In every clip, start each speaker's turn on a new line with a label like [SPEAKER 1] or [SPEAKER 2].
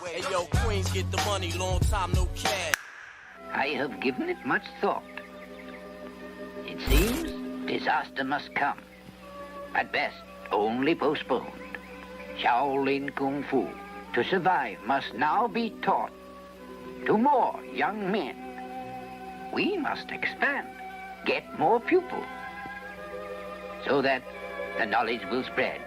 [SPEAKER 1] Hey yo, Queens get the money, long time no cash.
[SPEAKER 2] I have given it much thought. It seems disaster must come. At best, only postponed. Shaolin Kung Fu, to survive, must now be taught to more young men. We must expand, get more pupils, so that the knowledge will spread.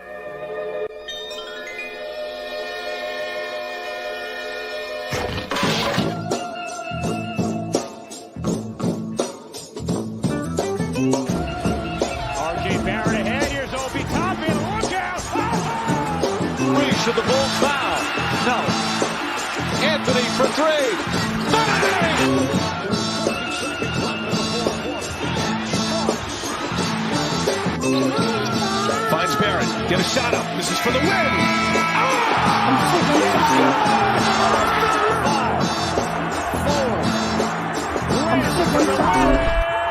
[SPEAKER 3] Should the Bulls foul? No. Anthony for three. Bang! Finds Barrett. Get a shot up. This is for the win.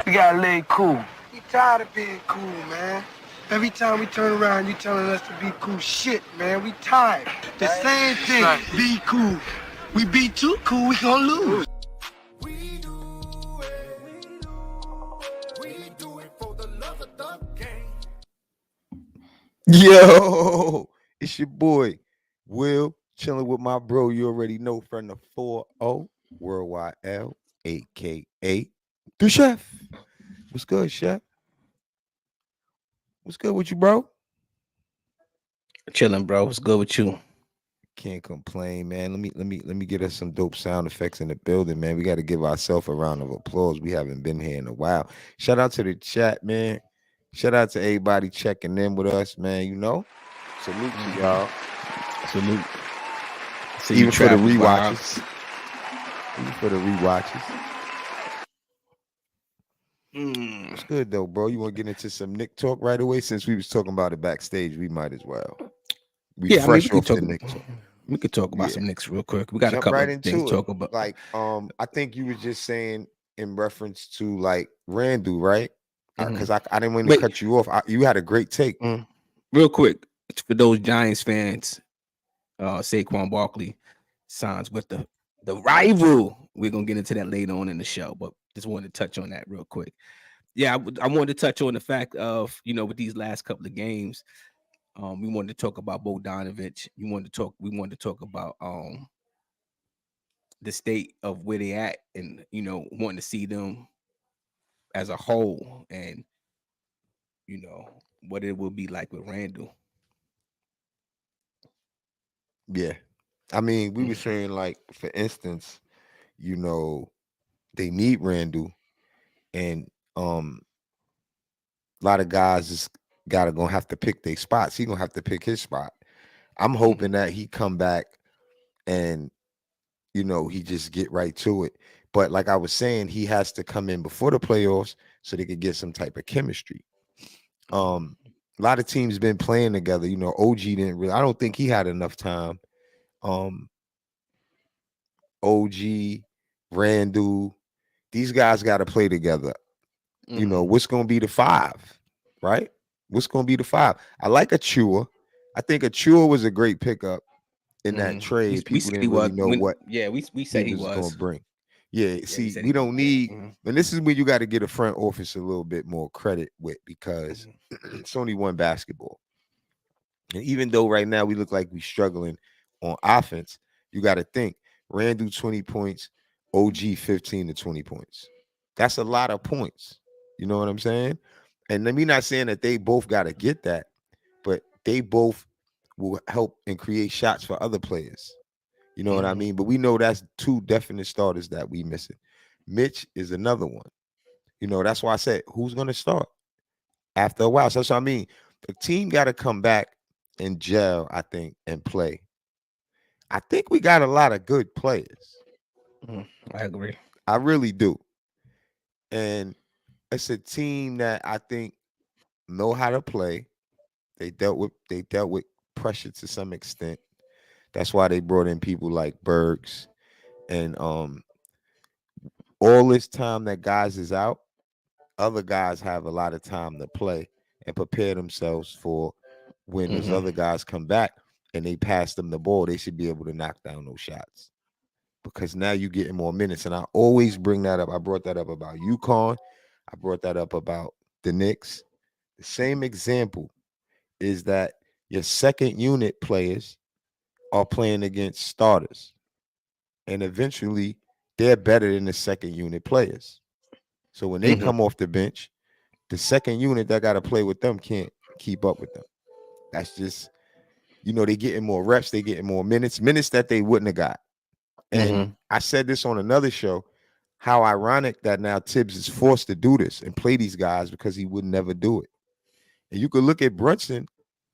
[SPEAKER 4] We gotta lay cool. We tired of being cool, man. Every time we turn around, you telling us to be cool. Shit, man, we tired. The same thing, be cool. We be too cool, we gonna lose. We do it for the love of the game.
[SPEAKER 5] Yo, it's your boy, Will, chilling with my bro. You already know, from the 4-0, Worldwide L, a.k.a. The Chef. What's good, Chef? What's good with you, bro?
[SPEAKER 6] Chilling, bro. What's good with you?
[SPEAKER 5] Can't complain, man. Let me get us some dope sound effects in the building, man. We got to give ourselves a round of applause. We haven't been here in a while. Shout out to the chat, man. Shout out to everybody checking in with us, man. You know, salute to y'all.
[SPEAKER 6] Salute.
[SPEAKER 5] See, even for the rewatches. Even for the rewatches. It's good though, bro. You want to get into some Knicks talk right away? Since we was talking about it backstage, we might as well. We could
[SPEAKER 6] talk about some Knicks real quick. We got a couple
[SPEAKER 5] right
[SPEAKER 6] of things to talk about.
[SPEAKER 5] Like, I think you were just saying in reference to like Randall, right? Because I didn't want to cut you off. You had a great take.
[SPEAKER 6] Real quick, for those Giants fans, Saquon Barkley signs with the rival. We're gonna get into that later on in the show, but just wanted to touch on that real quick. Yeah, I wanted to touch on the fact of, with these last couple of games, we wanted to talk about Bogdanovich. We wanted to talk about the state of where they at, and wanting to see them as a whole, and what it will be like with Randall.
[SPEAKER 5] Yeah, I mean, we were saying, like, for instance, they need Randall, and a lot of guys just gonna have to pick their spots. He gonna have to pick his spot. I'm hoping that he come back and he just get right to it. But like I was saying, he has to come in before the playoffs so they could get some type of chemistry. A lot of teams been playing together. OG didn't really. I don't think he had enough time. OG, Randall, these guys got to play together. What's going to be the 5, right? What's going to be the 5? I like Achua. I think Achua was a great pickup in that trade.
[SPEAKER 6] We said he was. We said he was
[SPEAKER 5] going to bring. Yeah, see, we don't need, and this is when you got to get a front office a little bit more credit with, because it's only one basketball. And even though right now we look like we're struggling on offense, you got to think Randall 20 points, OG 15 to 20 points. That's a lot of points. You know what I'm saying? And let me not saying that they both got to get that, but they both will help and create shots for other players. You know what I mean? But we know that's 2 definite starters that we missing. Mitch is another one. That's why I said, who's going to start after a while? So that's what I mean. The team got to come back and gel, I think, and play. I think we got a lot of good players.
[SPEAKER 6] I agree.
[SPEAKER 5] I really do. And it's a team that I think know how to play. They dealt with pressure to some extent. That's why they brought in people like Bergs. And all this time that guys is out, other guys have a lot of time to play and prepare themselves for when those other guys come back. and they pass them the ball, they should be able to knock down those shots. Because now you're getting more minutes. And I always bring that up. I brought that up about UConn. I brought that up about the Knicks. The same example is that your second unit players are playing against starters. And eventually they're better than the second unit players. So when they come off the bench, the second unit that got to play with them can't keep up with them. That's just, they're getting more reps, they're getting more minutes that they wouldn't have got. And I said this on another show, how ironic that now Tibbs is forced to do this and play these guys because he would never do it. And you could look at Brunson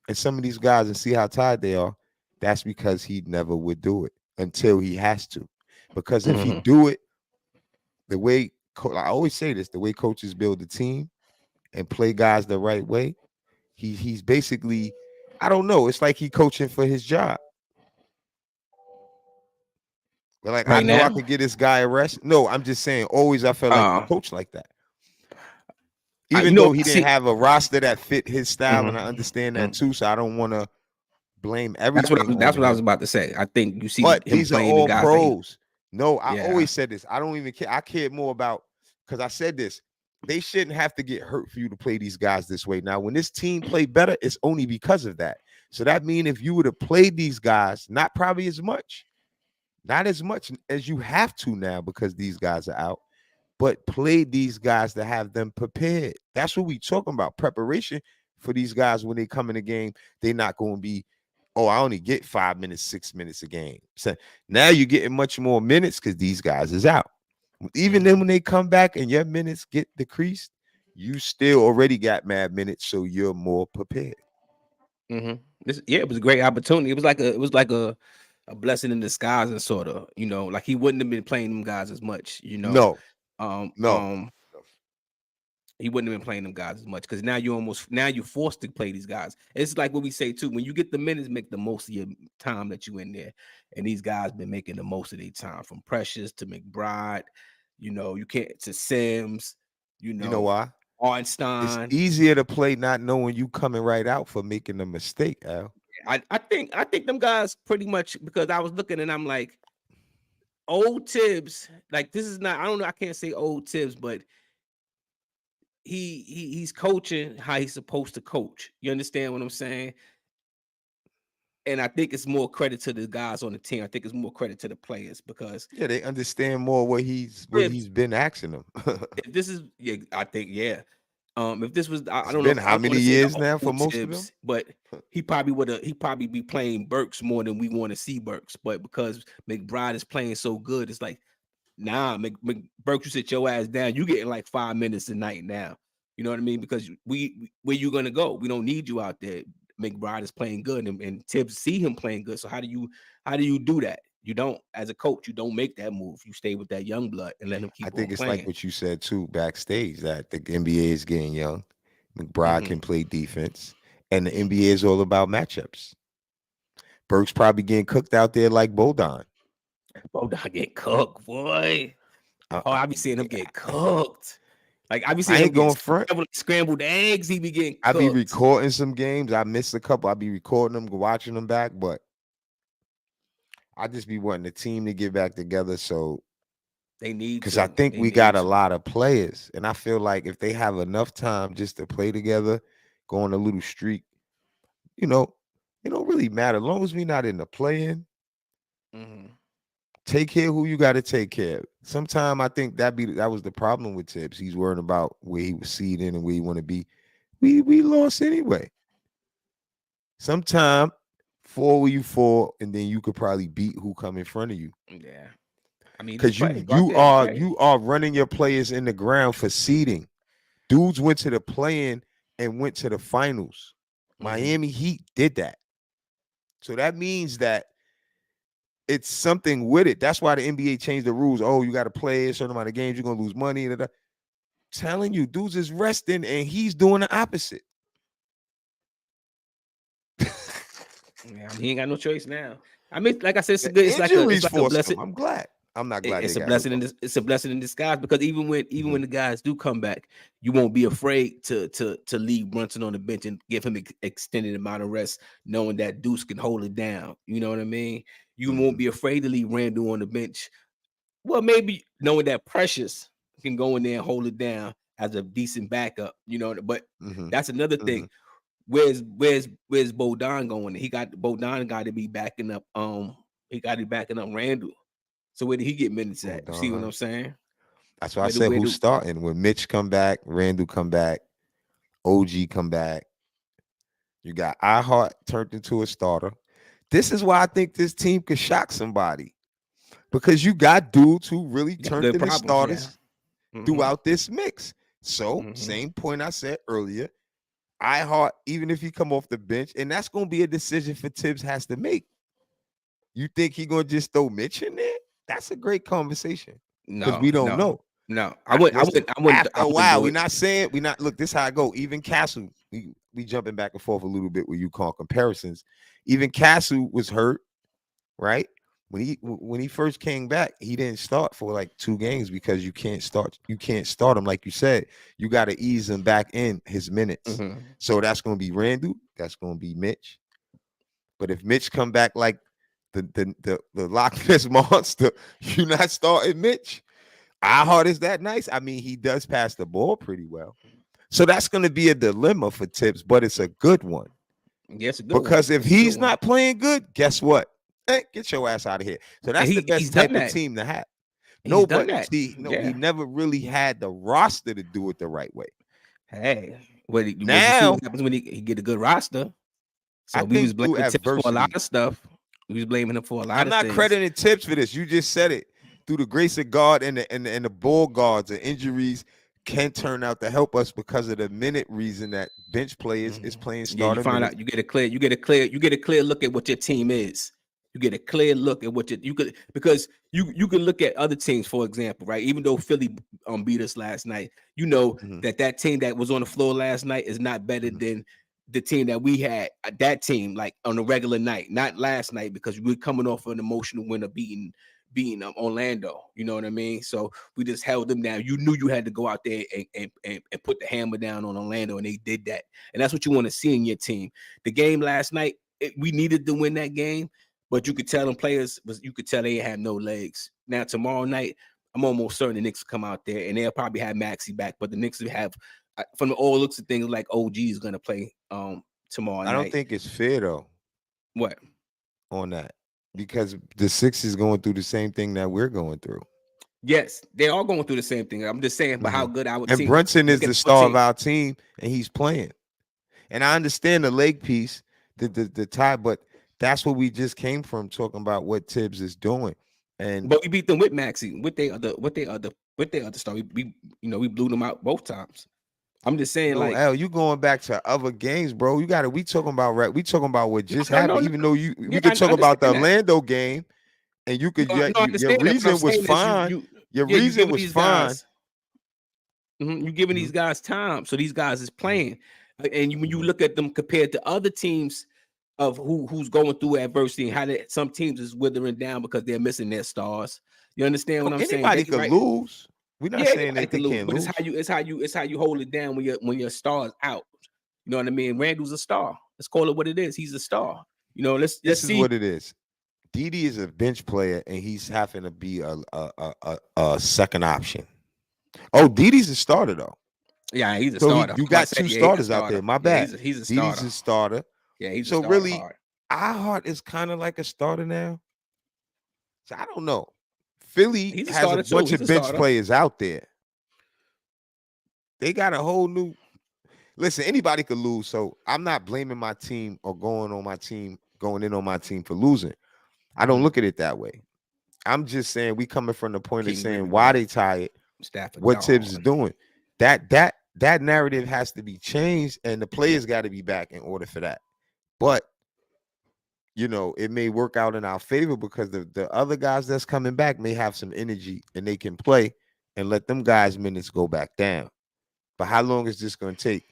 [SPEAKER 5] and some of these guys and see how tired they are. That's because he never would do it until he has to. Because if he do it, the way, I always say this, the way coaches build a team and play guys the right way, he's basically, I don't know, it's like he coaching for his job. But like, I know I can get this guy a rest. No, I'm just saying, always I felt like he coached like that. Even though he didn't have a roster that fit his style, and I understand that too, so I don't want to blame everything.
[SPEAKER 6] That's what I was about to say. I think you see,
[SPEAKER 5] but
[SPEAKER 6] him
[SPEAKER 5] these are all
[SPEAKER 6] the
[SPEAKER 5] pros. No, I always said this. I don't even care. I care more about, because I said this. They shouldn't have to get hurt for you to play these guys this way. Now, when this team played better, it's only because of that. So that means if you would have played these guys, not probably as much, not as much as you have to now because these guys are out, but played these guys to have them prepared. That's what we talking about. Preparation for these guys when they come in the game. They're not going to be, I only get 5 minutes, 6 minutes a game. So now you're getting much more minutes because these guys is out. Even then when they come back and your minutes get decreased, you still already got mad minutes, so you're more prepared.
[SPEAKER 6] It was a great opportunity. It was like a blessing in disguise, and sort of, like he wouldn't have been playing them guys as much,
[SPEAKER 5] No.
[SPEAKER 6] He wouldn't have been playing them guys as much because now you're forced to play these guys. It's like what we say too: when you get the minutes, make the most of your time that you in there. And these guys been making the most of their time, from Precious to McBride. You can't, to Sims. You know
[SPEAKER 5] why?
[SPEAKER 6] Arnstein.
[SPEAKER 5] It's easier to play not knowing you coming right out for making a mistake, Al.
[SPEAKER 6] I think them guys pretty much, because I was looking and I'm like, old Tibbs, like this is not, I don't know, I can't say old Tibbs, but he's coaching how he's supposed to coach. You understand what I'm saying? And I think it's more credit to the guys on the team. I think it's more credit to the players because
[SPEAKER 5] they understand more what he's been asking them.
[SPEAKER 6] If this is, I think, if this was, I don't
[SPEAKER 5] know
[SPEAKER 6] been
[SPEAKER 5] how many years now for most of them,
[SPEAKER 6] but he probably be playing Burks more than we want to see Burks. But because McBride is playing so good, it's like, nah, Burks, you sit your ass down. You getting like 5 minutes a night now. You know what I mean? Because where you gonna go? We don't need you out there. McBride is playing good, and Tibbs see him playing good. So how do you do that? You don't, as a coach, you don't make that move. You stay with that young blood and let him keep. I think it's
[SPEAKER 5] like what you said too backstage, that the NBA is getting young. McBride can play defense, and the NBA is all about matchups. Burks probably getting cooked out there like Bodon.
[SPEAKER 6] Bodon get cooked, boy. I be seeing him get cooked. Like I be seeing him
[SPEAKER 5] going front.
[SPEAKER 6] Scrambled eggs. He be getting cooked.
[SPEAKER 5] I be recording some games. I missed a couple. I be recording them, watching them back, but I just be wanting the team to get back together. So
[SPEAKER 6] they need,
[SPEAKER 5] because I think we got a lot of players, and I feel like if they have enough time just to play together, go on a little streak, it don't really matter as long as we not in the play-in. Take care of who you got to take care of. Sometimes I think that was the problem with Tibbs. He's worrying about where he was seeding and where he want to be. We lost anyway. Sometimes fall where you fall, and then you could probably beat who come in front of you.
[SPEAKER 6] Yeah, I mean,
[SPEAKER 5] because you are running your players in the ground for seeding. Dudes went to the play-in and went to the finals. Miami Heat did that, so that means that it's something with it. That's why the NBA changed the rules. Oh, you got to play a certain amount of games. You're going to lose money. Telling you, dudes is resting, and he's doing the opposite.
[SPEAKER 6] Yeah, he ain't got no choice now. I mean, like I said, it's good. It's like a blessing.
[SPEAKER 5] I'm glad. I'm not glad
[SPEAKER 6] it's
[SPEAKER 5] they
[SPEAKER 6] a
[SPEAKER 5] got
[SPEAKER 6] blessing
[SPEAKER 5] Hippo.
[SPEAKER 6] it's a blessing in disguise, because even when the guys do come back, you won't be afraid to leave Brunson on the bench and give him extended amount of rest, knowing that Deuce can hold it down. You know what I mean? You won't be afraid to leave Randall on the bench. Well, maybe knowing that Precious can go in there and hold it down as a decent backup. You know, but that's another thing. Where's Bodon going? Bodon got to be backing up. He got to be backing up Randall. So where did he get minutes at? You see what I'm saying?
[SPEAKER 5] That's why I said who's starting. When Mitch come back, Randall come back, OG come back. You got iHeart turned into a starter. This is why I think this team could shock somebody, because you got dudes who really turned into starters throughout this mix. So same point I said earlier. iHeart, even if he come off the bench, and that's going to be a decision for Tibbs has to make. You think he going to just throw Mitch in there? That's a great conversation, because we don't know.
[SPEAKER 6] No, I wouldn't.
[SPEAKER 5] After a while, we're not saying we're not. Look, this is how I go. Even Castle, we jumping back and forth a little bit with you call comparisons. Even Castle was hurt, right? When he first came back, he didn't start for like 2 games because you can't start him, like you said. You got to ease him back in his minutes. So that's going to be Randall. That's going to be Mitch. But if Mitch come back like the Loch Ness monster, you're not starting Mitch. iHeart is that nice. I mean, he does pass the ball pretty well. So that's going to be a dilemma for Tibbs, but it's a good one.
[SPEAKER 6] Yes,
[SPEAKER 5] because if he's not playing good, guess what? Hey, get your ass out of here. So that's the best type of team to have. No, but see, he never really had the roster to do it the right way.
[SPEAKER 6] Hey, what happens when he get a good roster? So we was blaming Tibbs for a lot of stuff. We was blaming him for a lot of things.
[SPEAKER 5] I'm not crediting Tibbs for this. You just said it. Through the grace of God and the ball guards and injuries can turn out to help us because of the minute reason that bench players is playing starter.
[SPEAKER 6] You find out you get a clear look at what your team is. You get a clear look at what you could, because you can look at other teams, for example, right? Even though Philly beat us last night, you know that team that was on the floor last night is not better than the team that we had. That team, like on a regular night, not last night, because we're coming off an emotional win of beating Orlando. You know what I mean? So we just held them down. You knew you had to go out there and put the hammer down on Orlando, and they did that. And that's what you want to see in your team. The game last night, we needed to win that game. But you could tell them players they have no legs. Now tomorrow night, I'm almost certain the Knicks will come out there and they'll probably have Maxey back. But the Knicks will have, from the all looks of things, like OG is going to play tomorrow night.
[SPEAKER 5] I don't think it's fair though.
[SPEAKER 6] What?
[SPEAKER 5] On that, because the Sixers going through the same thing that we're going through.
[SPEAKER 6] Yes, they are going through the same thing. I'm just saying, but how good our team.
[SPEAKER 5] And Brunson is the star of our team, and he's playing. And I understand the leg piece, the tie, but that's what we just came from, talking about what Tibbs is doing.
[SPEAKER 6] But we beat them with Maxey, with their other star. We blew them out both times. I'm just saying,
[SPEAKER 5] L, you going back to other games, bro. We talking about what just happened. Even though we could talk about the Orlando game, and you could your reason was fine. Your reason was fine.
[SPEAKER 6] You're giving these guys time, so these guys is playing. And when you look at them compared to other teams of who's going through adversity, and how some teams is withering down because they're missing their stars. You understand what I'm saying?
[SPEAKER 5] Anybody could lose. We're not saying that they can't lose.
[SPEAKER 6] But it's how you hold it down when your star's out. You know what I mean? Randall's a star. Let's call it what it is. He's a star. You know, let's
[SPEAKER 5] this
[SPEAKER 6] see.
[SPEAKER 5] Is what it is. Didi is a bench player, and he's having to be a second option. Oh, Didi's a starter though.
[SPEAKER 6] Yeah, he's a starter.
[SPEAKER 5] You got two starters out there. My bad.
[SPEAKER 6] Yeah, he's a starter.
[SPEAKER 5] Didi's a starter.
[SPEAKER 6] Yeah, he's
[SPEAKER 5] so really, iHeart is kind of like a starter now. So I don't know. Philly has a bunch of bench players out there. They got a whole new. Listen, anybody could lose, so I'm not blaming my team or going in on my team for losing. I don't look at it that way. I'm just saying we coming from the point of saying why they tired, what Tibbs is doing. That narrative has to be changed, and the players got to be back in order for that. But, it may work out in our favor because the other guys that's coming back may have some energy and they can play and let them guys' minutes go back down. But how long is this going to take?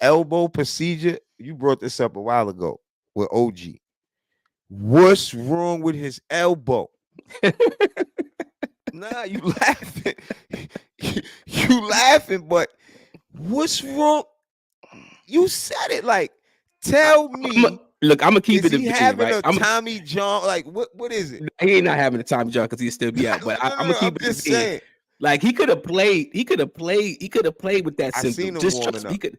[SPEAKER 5] Elbow procedure, you brought this up a while ago with OG. What's wrong with his elbow? Nah, you laughing. You laughing, but what's wrong? You said it. Like, tell me.
[SPEAKER 6] Look, I'm gonna keep
[SPEAKER 5] Is
[SPEAKER 6] it a
[SPEAKER 5] he
[SPEAKER 6] bean,
[SPEAKER 5] having
[SPEAKER 6] right?
[SPEAKER 5] a Tommy John? Like, what is it?
[SPEAKER 6] He ain't not having a Tommy John because he'll still be out. But I'm gonna keep
[SPEAKER 5] I'm
[SPEAKER 6] it a
[SPEAKER 5] just
[SPEAKER 6] bean.
[SPEAKER 5] saying.
[SPEAKER 6] Like he could have played. He could have played with that
[SPEAKER 5] I
[SPEAKER 6] symptom.
[SPEAKER 5] seen him
[SPEAKER 6] Just
[SPEAKER 5] warming
[SPEAKER 6] trust me.
[SPEAKER 5] up.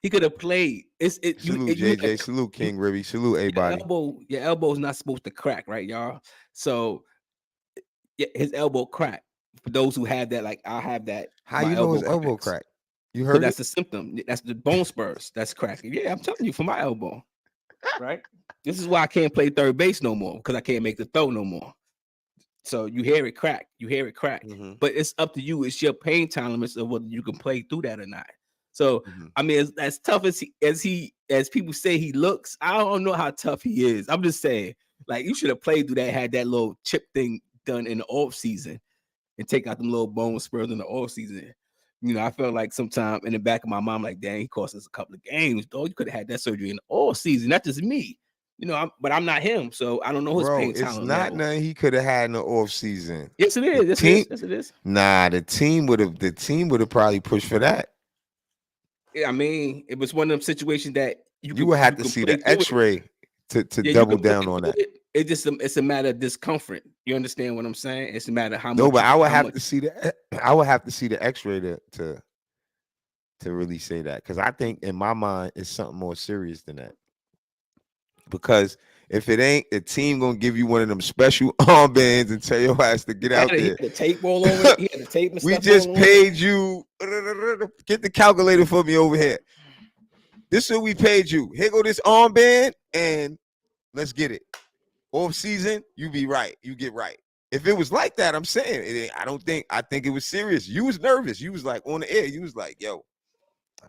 [SPEAKER 6] He could have played.
[SPEAKER 5] Salute JJ. Salute King Ribby. Salute everybody.
[SPEAKER 6] Your elbow's not supposed to crack, right, y'all? So yeah, his elbow cracked. For those who have that, like I have that.
[SPEAKER 5] How you know his elbow cracked? You
[SPEAKER 6] So
[SPEAKER 5] heard
[SPEAKER 6] that's
[SPEAKER 5] it?
[SPEAKER 6] the symptom. That's the bone spurs. That's cracking. Yeah, I'm telling you, for my elbow. Right. This is why I can't play third base no more because I can't make the throw no more. So you hear it crack.
[SPEAKER 5] Mm-hmm.
[SPEAKER 6] But it's up to you. It's your pain tolerance of whether you can play through that or not. So I mean, as tough as people say he looks, I don't know how tough he is. I'm just saying, like you should have played through that, had that little chip thing done in the off season, and take out them little bone spurs in the off season. You know, I felt like sometime in the back of my mind, like, dang, he cost us a couple of games, though. You could have had that surgery in the all season. That's just me. You know, but I'm not him, so I don't know his pain
[SPEAKER 5] it's
[SPEAKER 6] tolerance
[SPEAKER 5] not
[SPEAKER 6] level.
[SPEAKER 5] nothing he could have had in the off season.
[SPEAKER 6] Yes, it is. Yes, it is.
[SPEAKER 5] Nah, the team would have probably pushed for that.
[SPEAKER 6] Yeah, I mean, it was one of them situations that
[SPEAKER 5] you would have to see the X-ray to double down on that.
[SPEAKER 6] It's a matter of discomfort. You understand what I'm saying? It's a matter of how much.
[SPEAKER 5] No, but I would have to see the X-ray to really say that, because I think in my mind it's something more serious than that. Because if it ain't, the team gonna give you one of them special armbands and tell your ass to get out there.
[SPEAKER 6] He had the tape all over. He had the tape and
[SPEAKER 5] we
[SPEAKER 6] stuff
[SPEAKER 5] just
[SPEAKER 6] all
[SPEAKER 5] paid you. Get the calculator for me over here. This is what we paid you. Here go this armband, and let's get it. Off season, you be right. You get right. If it was like that, I'm saying I think it was serious. You was nervous. You was like on the air. You was like, yo,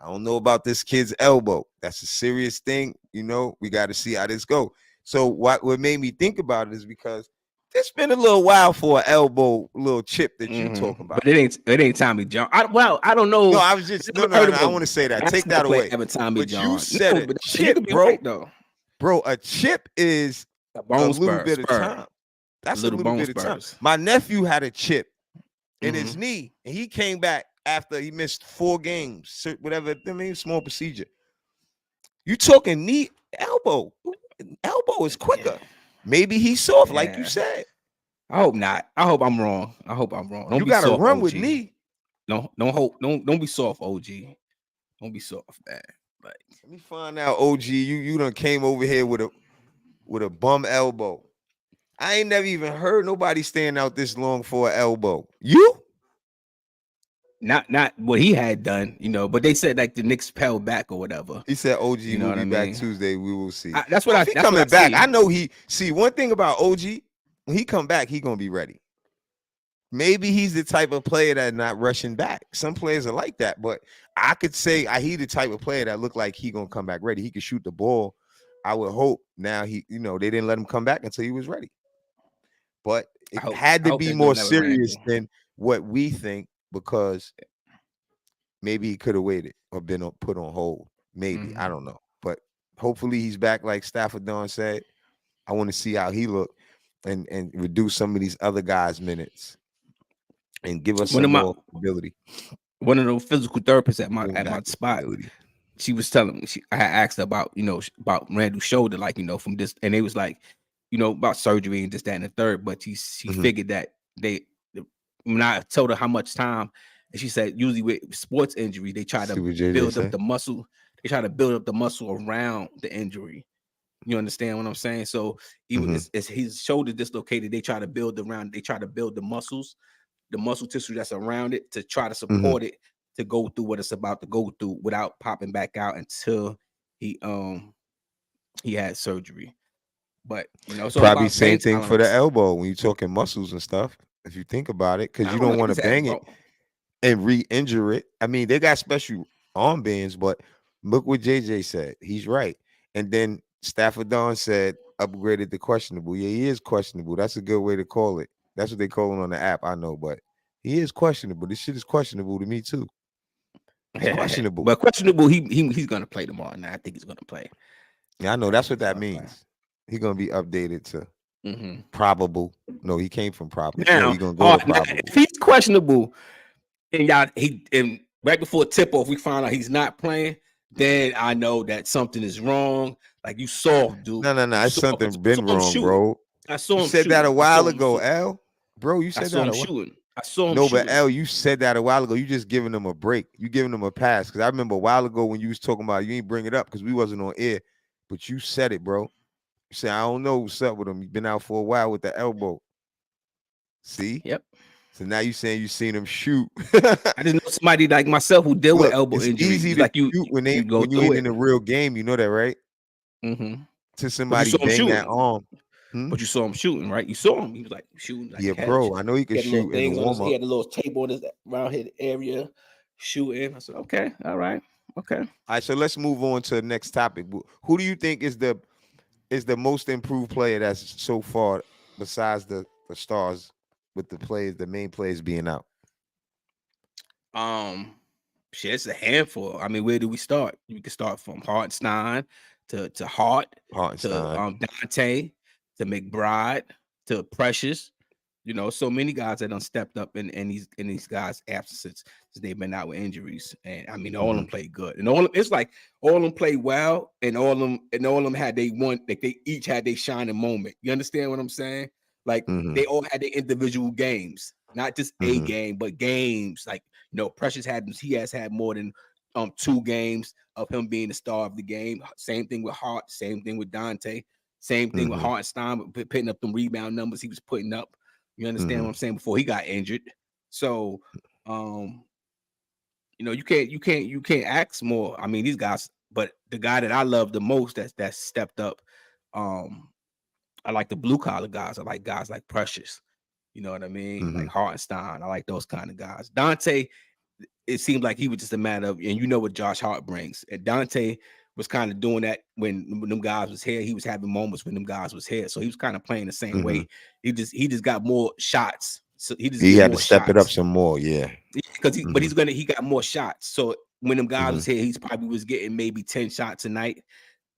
[SPEAKER 5] I don't know about this kid's elbow. That's a serious thing. You know, we got to see how this go. So what made me think about it is because it's been a little while for an elbow little chip that you talking about.
[SPEAKER 6] But it ain't Tommy John. I don't know.
[SPEAKER 5] No, I was just I want to say that. Take that away.
[SPEAKER 6] Tommy John.
[SPEAKER 5] You said
[SPEAKER 6] but
[SPEAKER 5] chip, bro.
[SPEAKER 6] Right, though.
[SPEAKER 5] Bro, a chip is
[SPEAKER 6] a little
[SPEAKER 5] bit of time. That's a little bit of time. My nephew had a chip in his knee, and he came back after he missed 4 games, whatever. I mean, small procedure. You talking knee, elbow? Elbow is quicker. Maybe he's soft, like you said.
[SPEAKER 6] I hope not. I hope I'm wrong. Don't
[SPEAKER 5] you gotta run OG. With knee.
[SPEAKER 6] Don't be soft, OG. Don't be soft, man. Like,
[SPEAKER 5] let me find out, OG. You done came over here with a bum elbow. I ain't never even heard nobody stand out this long for an elbow. You?
[SPEAKER 6] Not what he had done, you know, but they said like the Knicks held back or whatever.
[SPEAKER 5] He said OG will be back Tuesday. We will see.
[SPEAKER 6] That's what
[SPEAKER 5] he coming back. I know he see one thing about OG. When he come back, he gonna be ready. Maybe he's the type of player that not rushing back. Some players are like that, but I could say he the type of player that look like he gonna come back ready. He could shoot the ball. I would hope now they didn't let him come back until he was ready. But it had to be more serious than what we think, because maybe he could have waited or been put on hold. Maybe. I don't know. But hopefully he's back, like Stafford Don said. I want to see how he look and reduce some of these other guys' minutes and give us some more ability.
[SPEAKER 6] One of those physical therapists at my spot, she was telling me, I had asked her about, about Randall's shoulder, like, from this, and they was like, about surgery and this, that, and the third, but she figured that when I told her how much time, and she said usually with sports injury, they try to build up the muscle. They try to build up the muscle around the injury. You understand what I'm saying? So even as his shoulder dislocated, they try to build the muscles, the muscle tissue that's around it, to try to support it to go through what it's about to go through without popping back out until he had surgery. But so
[SPEAKER 5] probably same thing for the elbow when you're talking muscles and stuff. If you think about it, because you don't want to bang it and re-injure it. I mean, they got special armbands, but look what JJ said. He's right. And then Stafford Don said upgraded to questionable. Yeah, he is questionable. That's a good way to call it. That's what they call him on the app. I know, but he is questionable. This shit is questionable to me too. It's questionable.
[SPEAKER 6] But questionable, he's gonna play tomorrow. Now I think he's gonna play.
[SPEAKER 5] Yeah, I know. That's what that means. He's gonna be updated to Probable. No, he came from probable.
[SPEAKER 6] Now,
[SPEAKER 5] No, he gonna go to
[SPEAKER 6] now,
[SPEAKER 5] probable.
[SPEAKER 6] if he's questionable, and right before tip off, we find out he's not playing, then I know that something is wrong. Like you saw, dude.
[SPEAKER 5] No. It's something been wrong,
[SPEAKER 6] shooting.
[SPEAKER 5] bro.
[SPEAKER 6] I saw him.
[SPEAKER 5] You said that a while ago, L. Bro, you said that a while.
[SPEAKER 6] Shooting. I saw him.
[SPEAKER 5] No,
[SPEAKER 6] shooting.
[SPEAKER 5] but L, you said that a while ago. You just giving him a break. You giving him a pass. Because I remember a while ago when you was talking about it, you ain't bring it up because we wasn't on air. But you said it, bro. You said, I don't know what's up with him. You've been out for a while with the elbow. See?
[SPEAKER 6] Yep.
[SPEAKER 5] So now you saying you seen him shoot.
[SPEAKER 6] I just know somebody like myself who deal with elbow injuries.
[SPEAKER 5] Easy to
[SPEAKER 6] like you
[SPEAKER 5] shoot when
[SPEAKER 6] you
[SPEAKER 5] you ain't in a real game. You know that, right?
[SPEAKER 6] Mm-hmm.
[SPEAKER 5] To somebody bang that arm.
[SPEAKER 6] But you saw him shooting, right? You saw him. He was like shooting. Like
[SPEAKER 5] yeah, bro. I know he could shoot in the warm-up.
[SPEAKER 6] He had a little table on his round head area shooting. I said, okay, all right, okay.
[SPEAKER 5] All right, so let's move on to the next topic. Who do you think is the most improved player that's so far besides the stars with the main players being out?
[SPEAKER 6] Shit, it's a handful. I mean, where do we start? We can start from Hartenstein to Hart to Dante to McBride to Precious. You know, so many guys that done stepped up in these guys' absences since they've been out with injuries. And I mean, all of them played good. And it's like all of them played well, and all of them had they each had their shining moment. You understand what I'm saying? Like they all had their individual games, not just a game, but games. Like, you know, Precious has had more than 2 games of him being the star of the game. Same thing with Hart, same thing with Dante, same thing with Hartenstein, putting up them rebound numbers he was putting up. You understand what I'm saying? Before he got injured. So you know, you can't ask more. I mean, these guys, but the guy that I love the most that stepped up, I like the blue collar guys. I like guys like Precious. You know what I mean? Like Hartenstein. I like those kind of guys. Dante, it seemed like he was just a matter of, and you know what Josh Hart brings. And Dante was kind of doing that when them guys was here. He was having moments when them guys was here. So he was kind of playing the same way. He just got more shots. So he had to step it up
[SPEAKER 5] some more, yeah.
[SPEAKER 6] Because he got more shots. So when them guys was here, he's probably was getting maybe 10 shots a night.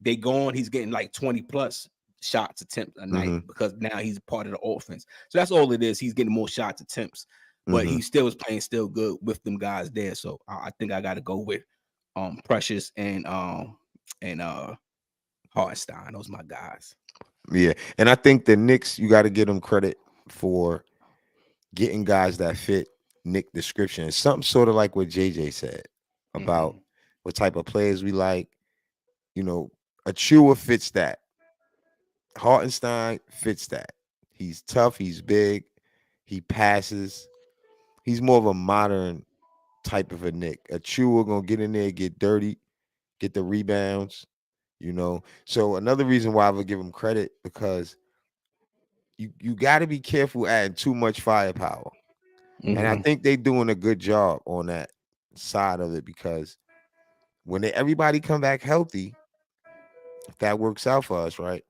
[SPEAKER 6] They gone, he's getting like 20 plus shots attempt a night because now he's part of the offense. So that's all it is. He's getting more shots attempts, but he still was playing still good with them guys there. So I think I got to go with Precious and Hartenstein. Those are my guys.
[SPEAKER 5] Yeah, and I think the Knicks, you got to give them credit for getting guys that fit Nick description. It's something sort of like what JJ said about what type of players we like. You know, Achua fits that. Hartenstein fits that. He's tough. He's big. He passes. He's more of a modern type of a Nick. Achua gonna get in there, get dirty, get the rebounds. You know, so another reason why I would give him credit, because you got to be careful adding too much firepower, and I think they're doing a good job on that side of it, because when everybody come back healthy, if that works out for us, right,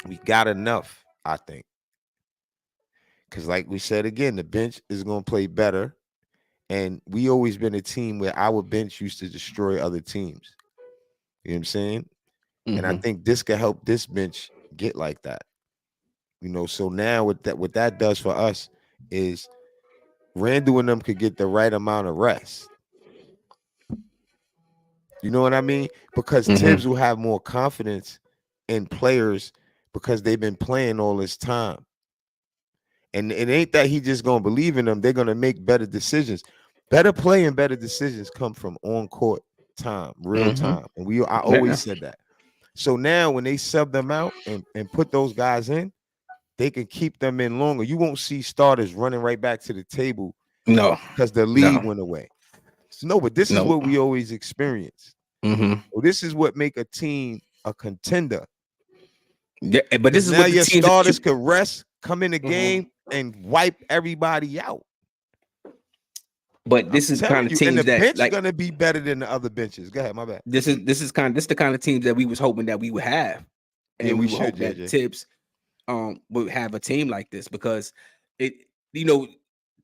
[SPEAKER 5] we got enough, I think, because like we said again, the bench is going to play better, and we always been a team where our bench used to destroy other teams. You know what I'm saying? And I think this could help this bench get like that. You know, so now what that does for us is Randall and them could get the right amount of rest. You know what I mean? Because Tibbs will have more confidence in players because they've been playing all this time. And it ain't that he just gonna believe in them. They're gonna make better decisions. Better play and better decisions come from on-court time, real time. And I always said that. So now when they sub them out and put those guys in, they can keep them in longer. You won't see starters running right back to the table.
[SPEAKER 6] No,
[SPEAKER 5] because the lead went away. No, but this is what we always experienced. So this is what make a team a contender.
[SPEAKER 6] Yeah, but this is
[SPEAKER 5] now
[SPEAKER 6] what
[SPEAKER 5] your starters could rest, come in the game, and wipe everybody out.
[SPEAKER 6] But this is kind of teams
[SPEAKER 5] and the
[SPEAKER 6] that
[SPEAKER 5] bench
[SPEAKER 6] like
[SPEAKER 5] gonna be better than the other benches. Go ahead, my bad.
[SPEAKER 6] This is the kind of teams that we was hoping that we would have, and
[SPEAKER 5] Yeah,
[SPEAKER 6] we
[SPEAKER 5] we
[SPEAKER 6] would hope
[SPEAKER 5] should,
[SPEAKER 6] that Tibbs would have a team like this, because it, you know,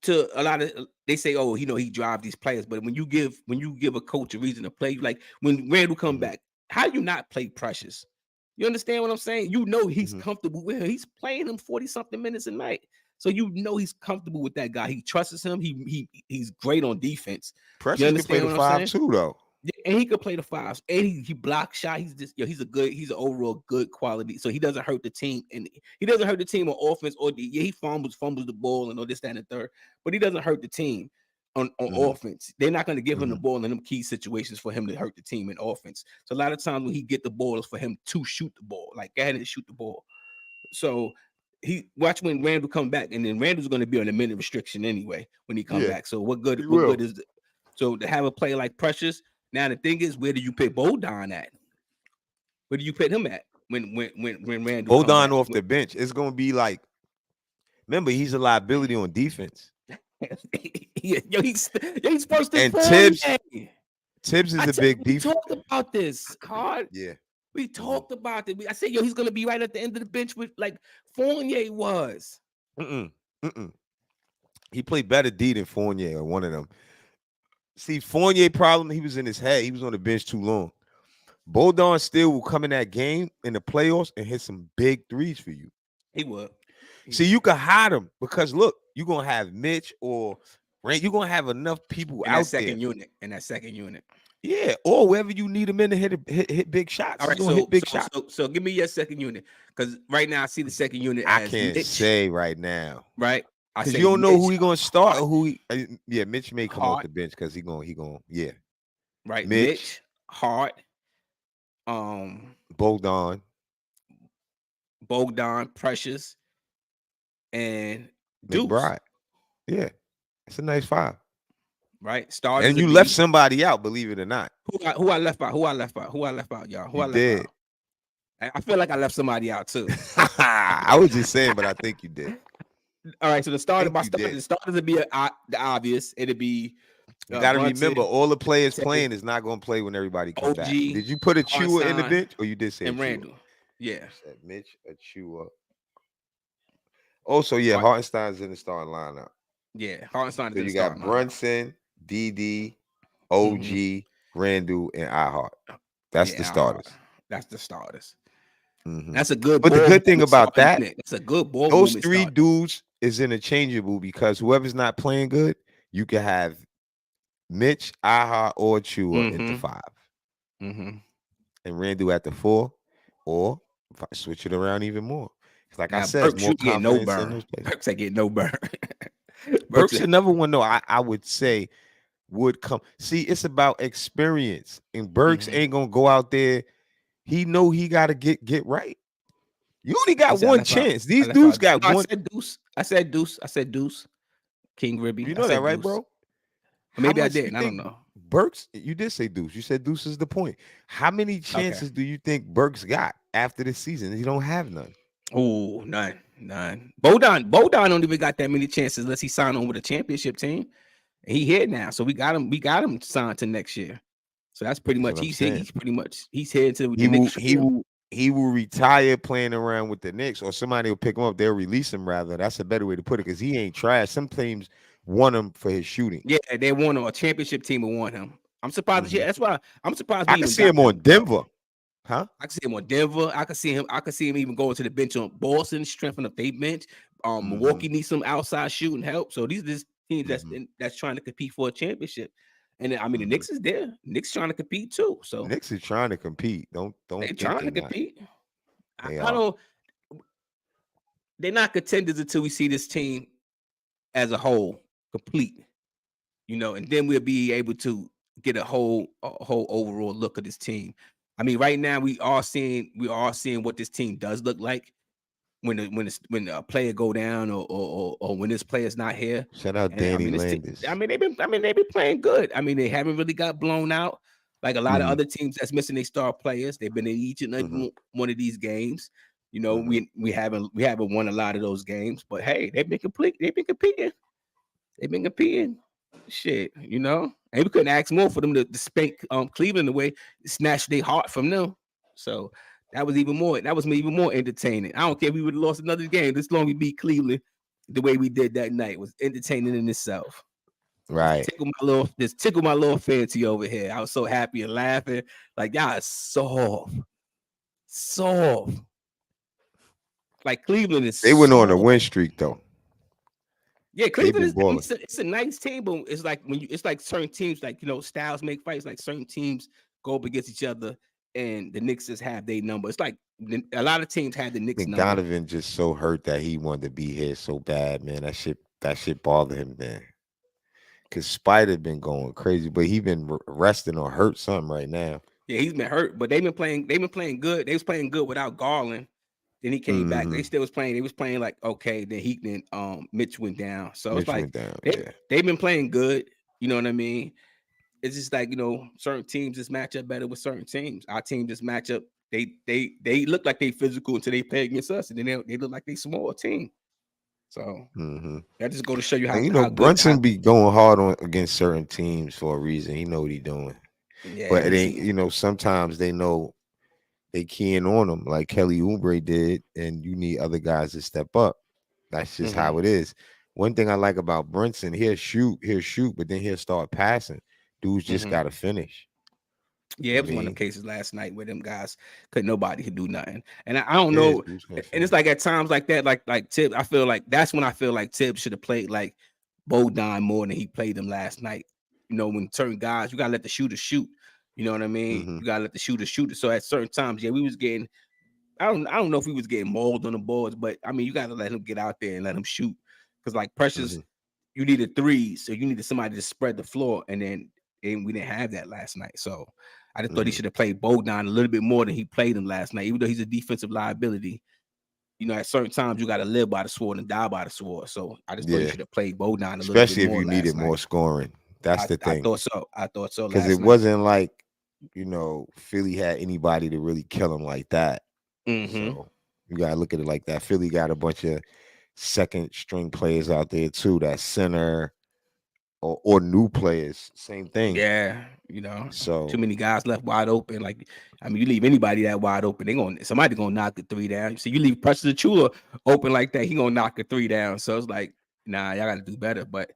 [SPEAKER 6] to a lot of, they say, oh, you know, he drive these players, but when you give a coach a reason to play, like when Randall come back, how you not play Precious? You understand what I'm saying? You know he's
[SPEAKER 5] Mhm.
[SPEAKER 6] comfortable with him. He's playing him 40-something minutes a night. So you know he's comfortable with that guy. He trusts him. He's great on defense. You
[SPEAKER 5] Precious can play
[SPEAKER 6] understand
[SPEAKER 5] the
[SPEAKER 6] what I'm
[SPEAKER 5] 5
[SPEAKER 6] saying?
[SPEAKER 5] too, though.
[SPEAKER 6] Yeah, and he could play the fives. And he blocks shot. He's just he's an overall good quality. So he doesn't hurt the team. And he doesn't hurt the team on offense or he fumbles the ball and all this, that, and the third. But he doesn't hurt the team on offense. They're not going to give him the ball in them key situations for him to hurt the team in offense. So a lot of times when he get the ball, it's for him to shoot the ball. Like, go ahead and shoot the ball. So he watch when Randall come back, and then Randall's going to be on a minute restriction anyway when he come back. So what good is so to have a player like Precious? Now the thing is, where do you put Bodon at? Where do you put him at when Randall
[SPEAKER 5] Bodon off the bench? It's gonna be like, remember, he's a liability on defense.
[SPEAKER 6] he's first
[SPEAKER 5] and
[SPEAKER 6] Tibbs
[SPEAKER 5] is a big defense.
[SPEAKER 6] We talked about this, Card.
[SPEAKER 5] Yeah.
[SPEAKER 6] We talked about it. I said, he's gonna be right at the end of the bench with like Fournier was.
[SPEAKER 5] He played better D than Fournier or one of them. See, Fournier problem, he was in his head. He was on the bench too long. Bodon still will come in that game in the playoffs and hit some big threes for you.
[SPEAKER 6] He would.
[SPEAKER 5] See, you can hide him because look, you're gonna have Mitch or you're gonna have enough people out there
[SPEAKER 6] in that second unit.
[SPEAKER 5] Yeah, or wherever you need him in to hit big shots.
[SPEAKER 6] All right, so give me your second unit because right now I see the second unit.
[SPEAKER 5] I can't say right now,
[SPEAKER 6] right?
[SPEAKER 5] Because you don't know who he gonna start or who he. Yeah, Mitch may come off the bench because he gonna yeah.
[SPEAKER 6] Right, Mitch Hart,
[SPEAKER 5] Bogdan,
[SPEAKER 6] Precious, and Deuce.
[SPEAKER 5] McBride. Yeah, it's a nice 5.
[SPEAKER 6] Right, starters.
[SPEAKER 5] And you left somebody out, believe it or not.
[SPEAKER 6] Who I left out, y'all.
[SPEAKER 5] Did.
[SPEAKER 6] I feel like I left somebody out too.
[SPEAKER 5] I was just saying, but I think you did.
[SPEAKER 6] All right, so the starters would be the obvious. It'd be.
[SPEAKER 5] You got to remember, all the players playing is not going to play when everybody comes back. Did you put Achua in the bench, or you did say
[SPEAKER 6] and
[SPEAKER 5] Achua?
[SPEAKER 6] Randall? Yeah,
[SPEAKER 5] said Mitch, Achua. Also, yeah, Hartenstein's in the starting lineup.
[SPEAKER 6] Yeah, Hartenstein.
[SPEAKER 5] So you got Brunson, DD, OG, Randall, and iHeart. That's the starters.
[SPEAKER 6] That's the starters.
[SPEAKER 5] Mm-hmm.
[SPEAKER 6] That's a good.
[SPEAKER 5] But the good thing about that,
[SPEAKER 6] it's a good ball.
[SPEAKER 5] Those 3 dudes is interchangeable because whoever's not playing good, you can have Mitch, iHeart, or Achua at the 5, and Randall at the 4, or if I switch it around even more. Like I said, more confidence in those players.
[SPEAKER 6] Burks ain't getting no burn.
[SPEAKER 5] Burks another one though. I would say would come. See, it's about experience, and Burks ain't gonna go out there. He know he got to get right. You only got one chance. These dudes got one.
[SPEAKER 6] I said Deuce. King Ribby.
[SPEAKER 5] You know that, right, bro?
[SPEAKER 6] Maybe I didn't. I don't know.
[SPEAKER 5] Burks, you did say Deuce. You said Deuce is the point. How many chances do you think Burks got after this season? He don't have none.
[SPEAKER 6] Oh, none. Bodon don't even got that many chances unless he signed on with a championship team. And he here now, so we got him signed to next year. So that's pretty much he's here. He's headed to the Knicks.
[SPEAKER 5] He will retire playing around with the Knicks, or somebody will pick him up. They'll release him rather. That's a better way to put it because he ain't trash. Some teams want him for his shooting.
[SPEAKER 6] Yeah, they want him. A championship team will want him. I'm surprised. Yeah, that's why I'm surprised.
[SPEAKER 5] I can see him on Denver. Huh?
[SPEAKER 6] I can see him on Denver. I can see him even going to the bench on Boston, strengthen up their bench. Milwaukee needs some outside shooting help. So these are teams that's trying to compete for a championship. And I mean, the Knicks is there. Knicks trying to compete too. So
[SPEAKER 5] Knicks is trying to compete. Don't.
[SPEAKER 6] They're trying to compete. I don't. They're not contenders until we see this team as a whole complete. And then we'll be able to get a whole overall look at this team. I mean, right now we are seeing what this team does look like when a player go down or when this player's not here.
[SPEAKER 5] Shout out Danny Landis.
[SPEAKER 6] They've been playing good. I mean, they haven't really got blown out like a lot of other teams that's missing their star players. They've been in each and every one of these games. We haven't won a lot of those games, but hey, they've been competing. Shit, and we couldn't ask more for them to spank Cleveland away, snatch their heart from them. So that was even more entertaining. I don't care if we would have lost another game. This long we beat Cleveland the way we did that night was entertaining in itself.
[SPEAKER 5] Right.
[SPEAKER 6] Tickle my little fancy over here. I was so happy and laughing. Like, y'all are soft. soft. Like Cleveland is.
[SPEAKER 5] They went on a
[SPEAKER 6] soft.
[SPEAKER 5] win streak though.
[SPEAKER 6] Yeah, Cleveland is.
[SPEAKER 5] balling.
[SPEAKER 6] It's a nice team, but it's like it's like certain teams, like styles make fights. Like certain teams go up against each other, and the Knicks just have their number. It's like a lot of teams had the
[SPEAKER 5] I
[SPEAKER 6] Knicks
[SPEAKER 5] think
[SPEAKER 6] number.
[SPEAKER 5] Donovan just so hurt that he wanted to be here so bad, man. That shit bothered him, man. Cause Spider been going crazy, but he been resting or hurt something right now.
[SPEAKER 6] Yeah, he's been hurt, but they've been playing good. They was playing good without Garland. Then he came back. They still was playing. They was playing like okay. Then Mitch went down. So it's like they've been playing good. You know what I mean? It's just like certain teams just match up better with certain teams. Our team just match up. They look like they physical until they play against us, and then they look like they small team. So that just go to show you how.
[SPEAKER 5] And,
[SPEAKER 6] how
[SPEAKER 5] Brunson be going hard on against certain teams for a reason. He know what he doing.
[SPEAKER 6] Yeah,
[SPEAKER 5] but it ain't. Sometimes they know they keying on him like Kelly Oubre did, and you need other guys to step up. That's just how it is. One thing I like about Brunson, he'll shoot, but then he'll start passing. Dudes just gotta finish.
[SPEAKER 6] Yeah, it was one of the cases last night where them guys nobody could do nothing. And I don't know. And it's like at times like that, like Tibbs, I feel like that's when I feel like Tibbs should have played like Bogdan more than he played them last night. When certain guys, you gotta let the shooter shoot. You know what I mean? You gotta let the shooter shoot. So at certain times, yeah, we was getting. I don't know if we was getting mauled on the boards, but I mean, you gotta let him get out there and let him shoot. Because like Precious, you needed threes, so you needed somebody to spread the floor, and we didn't have that last night. So I just thought he should have played Bogdan a little bit more than he played him last night, even though he's a defensive liability. At certain times you got to live by the sword and die by the sword. So I just thought he should have played Bogdan a little bit more.
[SPEAKER 5] Especially if you needed more scoring. That's the thing.
[SPEAKER 6] I thought so.
[SPEAKER 5] Because it wasn't like, Philly had anybody to really kill him like that. So you got to look at it like that. Philly got a bunch of second string players out there too. That center or new players, same thing.
[SPEAKER 6] Yeah,
[SPEAKER 5] so
[SPEAKER 6] too many guys left wide open. Like, I mean, you leave anybody that wide open, somebody gonna knock the three down. So you leave Precious Achiuwa open like that, he gonna knock a three down. So it's like, nah, y'all gotta do better. But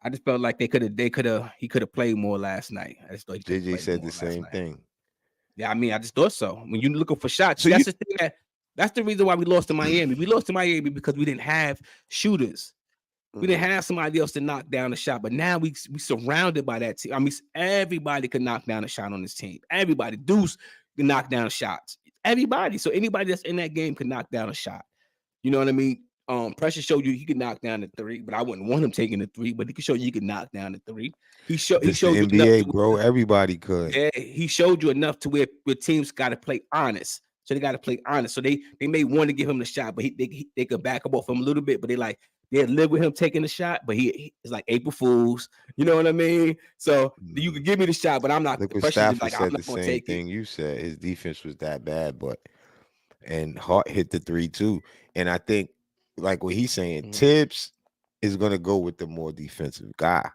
[SPEAKER 6] I just felt like he could have played more last night. I just thought
[SPEAKER 5] JJ said the same thing.
[SPEAKER 6] Yeah, I mean, I just thought so. When you're looking for shots, so that's the reason why we lost to Miami. We lost to Miami because we didn't have shooters. We didn't have somebody else to knock down the shot, but now we surrounded by that team. I mean, everybody could knock down a shot on this team. Everybody, Deuce can knock down shots. Everybody. So anybody that's in that game can knock down a shot. You know what I mean? Precious showed you he could knock down the three, but I wouldn't want him taking the three. But he could show you he could knock down the three. He showed you
[SPEAKER 5] NBA, bro. Everybody could.
[SPEAKER 6] Yeah, he showed you enough to where teams got to play honest. So they got to play honest. So they may want to give him the shot, but they could back up off him a little bit. But they live with him taking the shot, but he is like April Fools. You know what I mean? So you can give me the shot, but I'm not.
[SPEAKER 5] Look what Stafford said the same thing you said. His defense was that bad, and Hart hit the three too. And I think, like what he's saying, Tibbs is gonna go with the more defensive guy.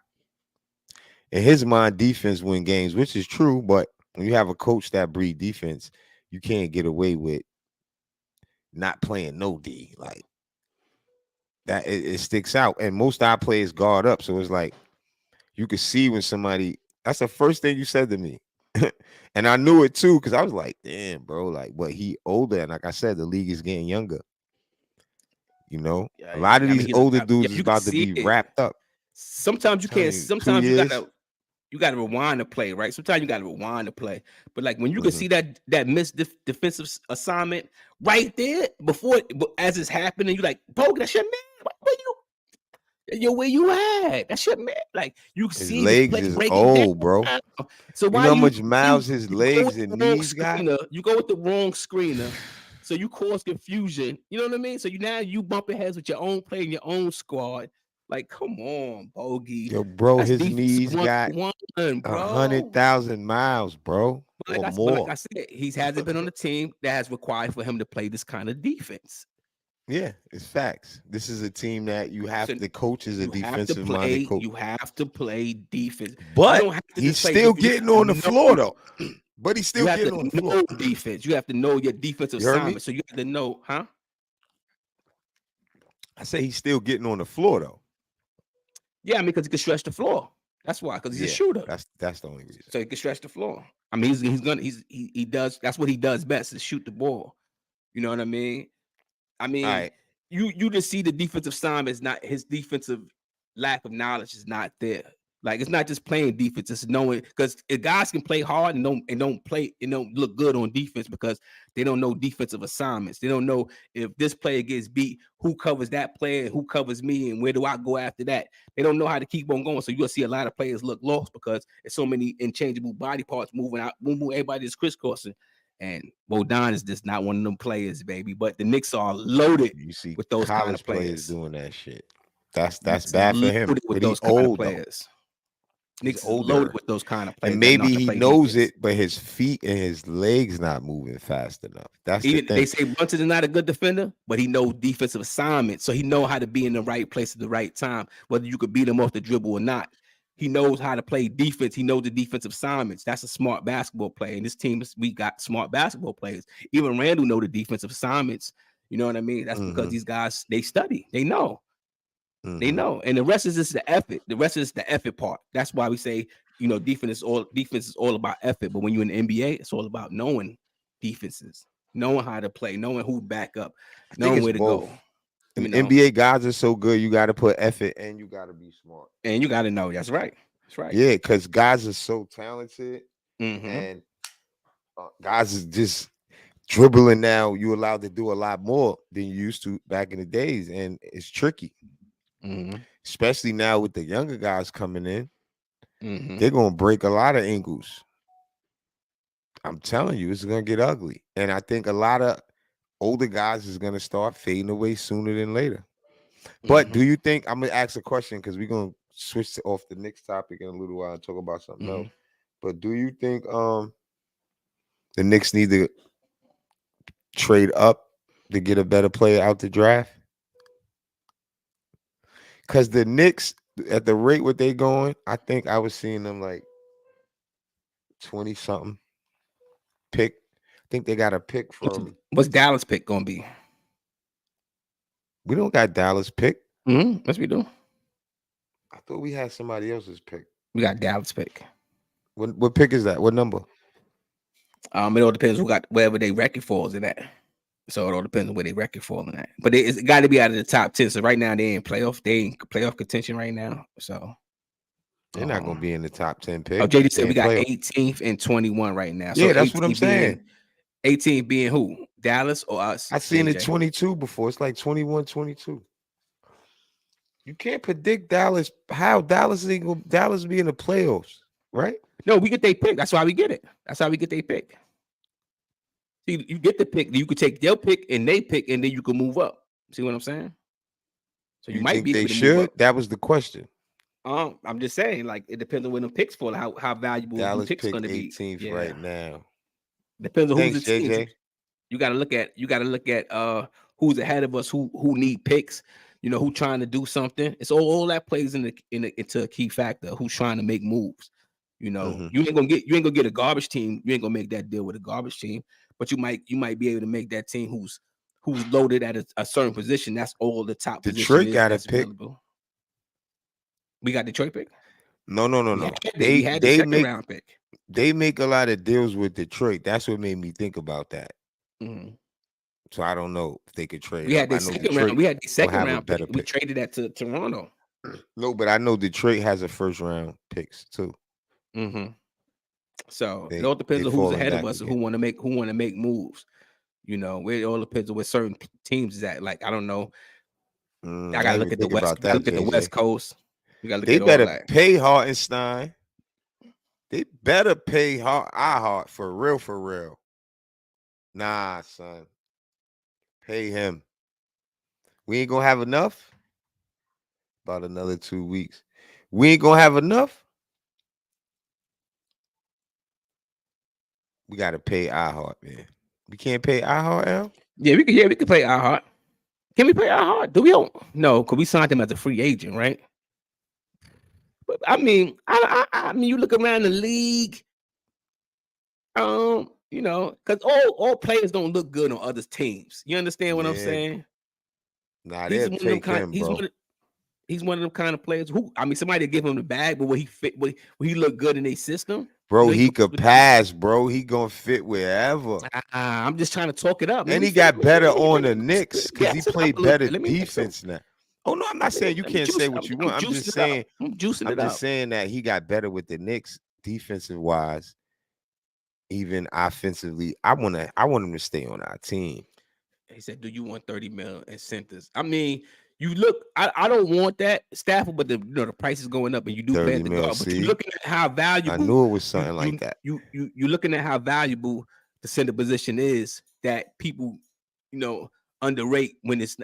[SPEAKER 5] In his mind, defense win games, which is true. But when you have a coach that breed defense, you can't get away with not playing no D. Like that, it sticks out. And most of our players guard up. So it's like you could see when somebody, that's the first thing you said to me. And I knew it too, because I was like, damn, bro, like, but he older. And like I said, the league is getting younger. A lot of these older dudes is about to be wrapped up.
[SPEAKER 6] Sometimes you can't, sometimes you gotta rewind the play, right? Sometimes you gotta rewind the play. But like when you can see that missed defensive assignment right there as it's happening, you like, Bogue, that's your man. Where you at? That's your man. Like you
[SPEAKER 5] his
[SPEAKER 6] see
[SPEAKER 5] legs is old, bro.
[SPEAKER 6] So why
[SPEAKER 5] you know how much miles his legs and knees got?
[SPEAKER 6] You go with the wrong screener. So you cause confusion. You know what I mean? So you bumping heads with your own play and your own squad. Like, come on, Bogey.
[SPEAKER 5] Yo, bro, his knees got 100,000 miles, bro. Or more.
[SPEAKER 6] Like I said, he hasn't been on a team that has required for him to play this kind of defense.
[SPEAKER 5] Yeah, it's facts. This is a team that you have to coach as a defensive-minded coach.
[SPEAKER 6] You have to play defense.
[SPEAKER 5] But he's still getting on the floor, though. But he's still getting on the floor.
[SPEAKER 6] Defense. You have to know your defensive assignment. So you have to know, huh?
[SPEAKER 5] I say he's still getting on the floor, though.
[SPEAKER 6] Yeah, I mean, because he can stretch the floor. That's why, because he's a
[SPEAKER 5] Yeah,
[SPEAKER 6] shooter.
[SPEAKER 5] that's the only reason.
[SPEAKER 6] So he can stretch the floor. I mean, he does. That's what he does best is shoot the ball. You know what I mean? I mean,
[SPEAKER 5] All right.
[SPEAKER 6] you just see the defensive side is not his defensive lack of knowledge is not there. Like it's not just playing defense, it's knowing because guys can play hard and don't play and don't look good on defense because they don't know defensive assignments. They don't know if this player gets beat, who covers that player, who covers me, and where do I go after that. They don't know how to keep on going. So you'll see a lot of players look lost because there's so many interchangeable body parts moving out, everybody is crisscrossing. And Bodon is just not one of them players, baby. But the Knicks are loaded
[SPEAKER 5] You see
[SPEAKER 6] with those kind of
[SPEAKER 5] college players
[SPEAKER 6] players
[SPEAKER 5] doing that shit. That's
[SPEAKER 6] It's
[SPEAKER 5] bad for him.
[SPEAKER 6] loaded with
[SPEAKER 5] But he's
[SPEAKER 6] those kind of
[SPEAKER 5] old though.
[SPEAKER 6] players.
[SPEAKER 5] He's
[SPEAKER 6] Knicks is
[SPEAKER 5] older.
[SPEAKER 6] loaded with those kind of players.
[SPEAKER 5] And
[SPEAKER 6] that know how
[SPEAKER 5] maybe
[SPEAKER 6] to
[SPEAKER 5] he
[SPEAKER 6] play
[SPEAKER 5] knows
[SPEAKER 6] defense.
[SPEAKER 5] it, but his feet and his legs not moving fast enough. That's the
[SPEAKER 6] Even
[SPEAKER 5] thing.
[SPEAKER 6] they say Brunson is not a good defender, but he knows defensive assignments, so he know how to be in the right place at the right time, whether you could beat him off the dribble or not. He knows how to play defense. He knows the defensive assignments. That's a smart basketball player. And this team, we got smart basketball players. Even Randall know the defensive assignments. You know what I mean? That's because these guys, they study. They know. They know. And the rest is just the effort. The rest is the effort part. That's why we say, defense is all about effort. But when you're in the NBA, it's all about knowing defenses, knowing how to play, knowing who back up, knowing where to go.
[SPEAKER 5] And NBA guys are so good, you got to put effort and you got to be smart.
[SPEAKER 6] And you got to know. That's right. That's right.
[SPEAKER 5] Yeah, because guys are so talented and guys is just dribbling now. You're allowed to do a lot more than you used to back in the days. And it's tricky. Especially now with the younger guys coming in. They're going to break a lot of ankles. I'm telling you, it's going to get ugly. And I think a lot of older guys is going to start fading away sooner than later. But do you think, I'm going to ask a question because we're going to switch off the Knicks topic in a little while and talk about something else. But do you think the Knicks need to trade up to get a better player out the draft? Because the Knicks, at the rate what they going, I think I was seeing them like 20-something pick. I think they got a pick from.
[SPEAKER 6] What's Dallas pick going to be?
[SPEAKER 5] We don't got Dallas pick.
[SPEAKER 6] Yes, we do.
[SPEAKER 5] I thought we had somebody else's pick.
[SPEAKER 6] We got Dallas pick.
[SPEAKER 5] What pick is that? What number?
[SPEAKER 6] It all depends who got wherever they record falls in that. So it all depends on where they record falling at. But it's got to be out of the top 10. So right now they ain't playoff contention right now. So
[SPEAKER 5] they're not gonna be in the top 10 pick.
[SPEAKER 6] Oh, JD said we got 18th and 21 right now. So
[SPEAKER 5] yeah, that's what I'm saying.
[SPEAKER 6] 18 being who? Dallas or us?
[SPEAKER 5] I seen it 22 before. It's like 21, 22. You can't predict Dallas. How Dallas be in the playoffs, right?
[SPEAKER 6] No, we get their pick. That's why we get it. That's how we get their pick. See, you get the pick. You could take their pick and they pick, and then you can move up. See what I'm saying? So you might
[SPEAKER 5] think
[SPEAKER 6] be
[SPEAKER 5] they
[SPEAKER 6] able to
[SPEAKER 5] should.
[SPEAKER 6] move up.
[SPEAKER 5] That was the question.
[SPEAKER 6] I'm just saying, like it depends on when the picks fall, how valuable
[SPEAKER 5] Dallas
[SPEAKER 6] the pick's going to be.
[SPEAKER 5] 18th right now.
[SPEAKER 6] Depends on
[SPEAKER 5] Thanks,
[SPEAKER 6] who's the team.
[SPEAKER 5] JJ.
[SPEAKER 6] You got to look at who's ahead of us, who need picks. Who trying to do something. It's all that plays into a key factor. Who's trying to make moves. You ain't gonna get a garbage team. You ain't gonna make that deal with a garbage team. But you might be able to make that team who's loaded at a certain position. That's all the top.
[SPEAKER 5] Detroit got a pick.
[SPEAKER 6] Available. We got Detroit pick.
[SPEAKER 5] No.
[SPEAKER 6] They had the second round pick.
[SPEAKER 5] They make a lot of deals with Detroit. That's what made me think about that. So I don't know if they could trade.
[SPEAKER 6] We had the second round. We had the second round pick. We traded that to Toronto.
[SPEAKER 5] No, but I know Detroit has a first round picks too.
[SPEAKER 6] So it all depends on who's ahead of us and who want to make moves. It all depends on where certain teams is at. Like I don't know. I gotta look at the West. Look at the West Coast.
[SPEAKER 5] They better pay Hartenstein. They better pay Hart for real, for real. Nah, son. Pay him. We ain't gonna have enough. About another 2 weeks. We ain't gonna have enough. We gotta pay iHeart, man. We can't pay iHeart, Al?
[SPEAKER 6] Yeah, we can pay iHeart. Can we pay iHeart? Do we don't? No, because we signed him as a free agent, right? But I mean, I mean, you look around the league, because all players don't look good on other teams. You understand what I'm saying?
[SPEAKER 5] Nah, they'll take him, bro.
[SPEAKER 6] he's one of them kind of players who, I mean, somebody give him the bag, but will he fit? Will he look good in a system?
[SPEAKER 5] Bro,
[SPEAKER 6] You know,
[SPEAKER 5] he could pass, bro. He gonna fit wherever.
[SPEAKER 6] I'm just trying to talk it up.
[SPEAKER 5] And he got better on the Knicks because he played better defense now. Oh no, I'm not saying you can't say what you want. I'm just saying
[SPEAKER 6] I'm juicing it up.
[SPEAKER 5] I'm just saying that he got better with the Knicks defensive wise, even offensively. I want him to stay on our team.
[SPEAKER 6] He said, "Do you want 30 mil in centers?" I mean, you look. I don't want that, Stafford, but the price is going up, and you do pay the guard. But you're looking at how valuable.
[SPEAKER 5] I knew it was something like that.
[SPEAKER 6] You're looking at how valuable the center position is that people, underrate when it's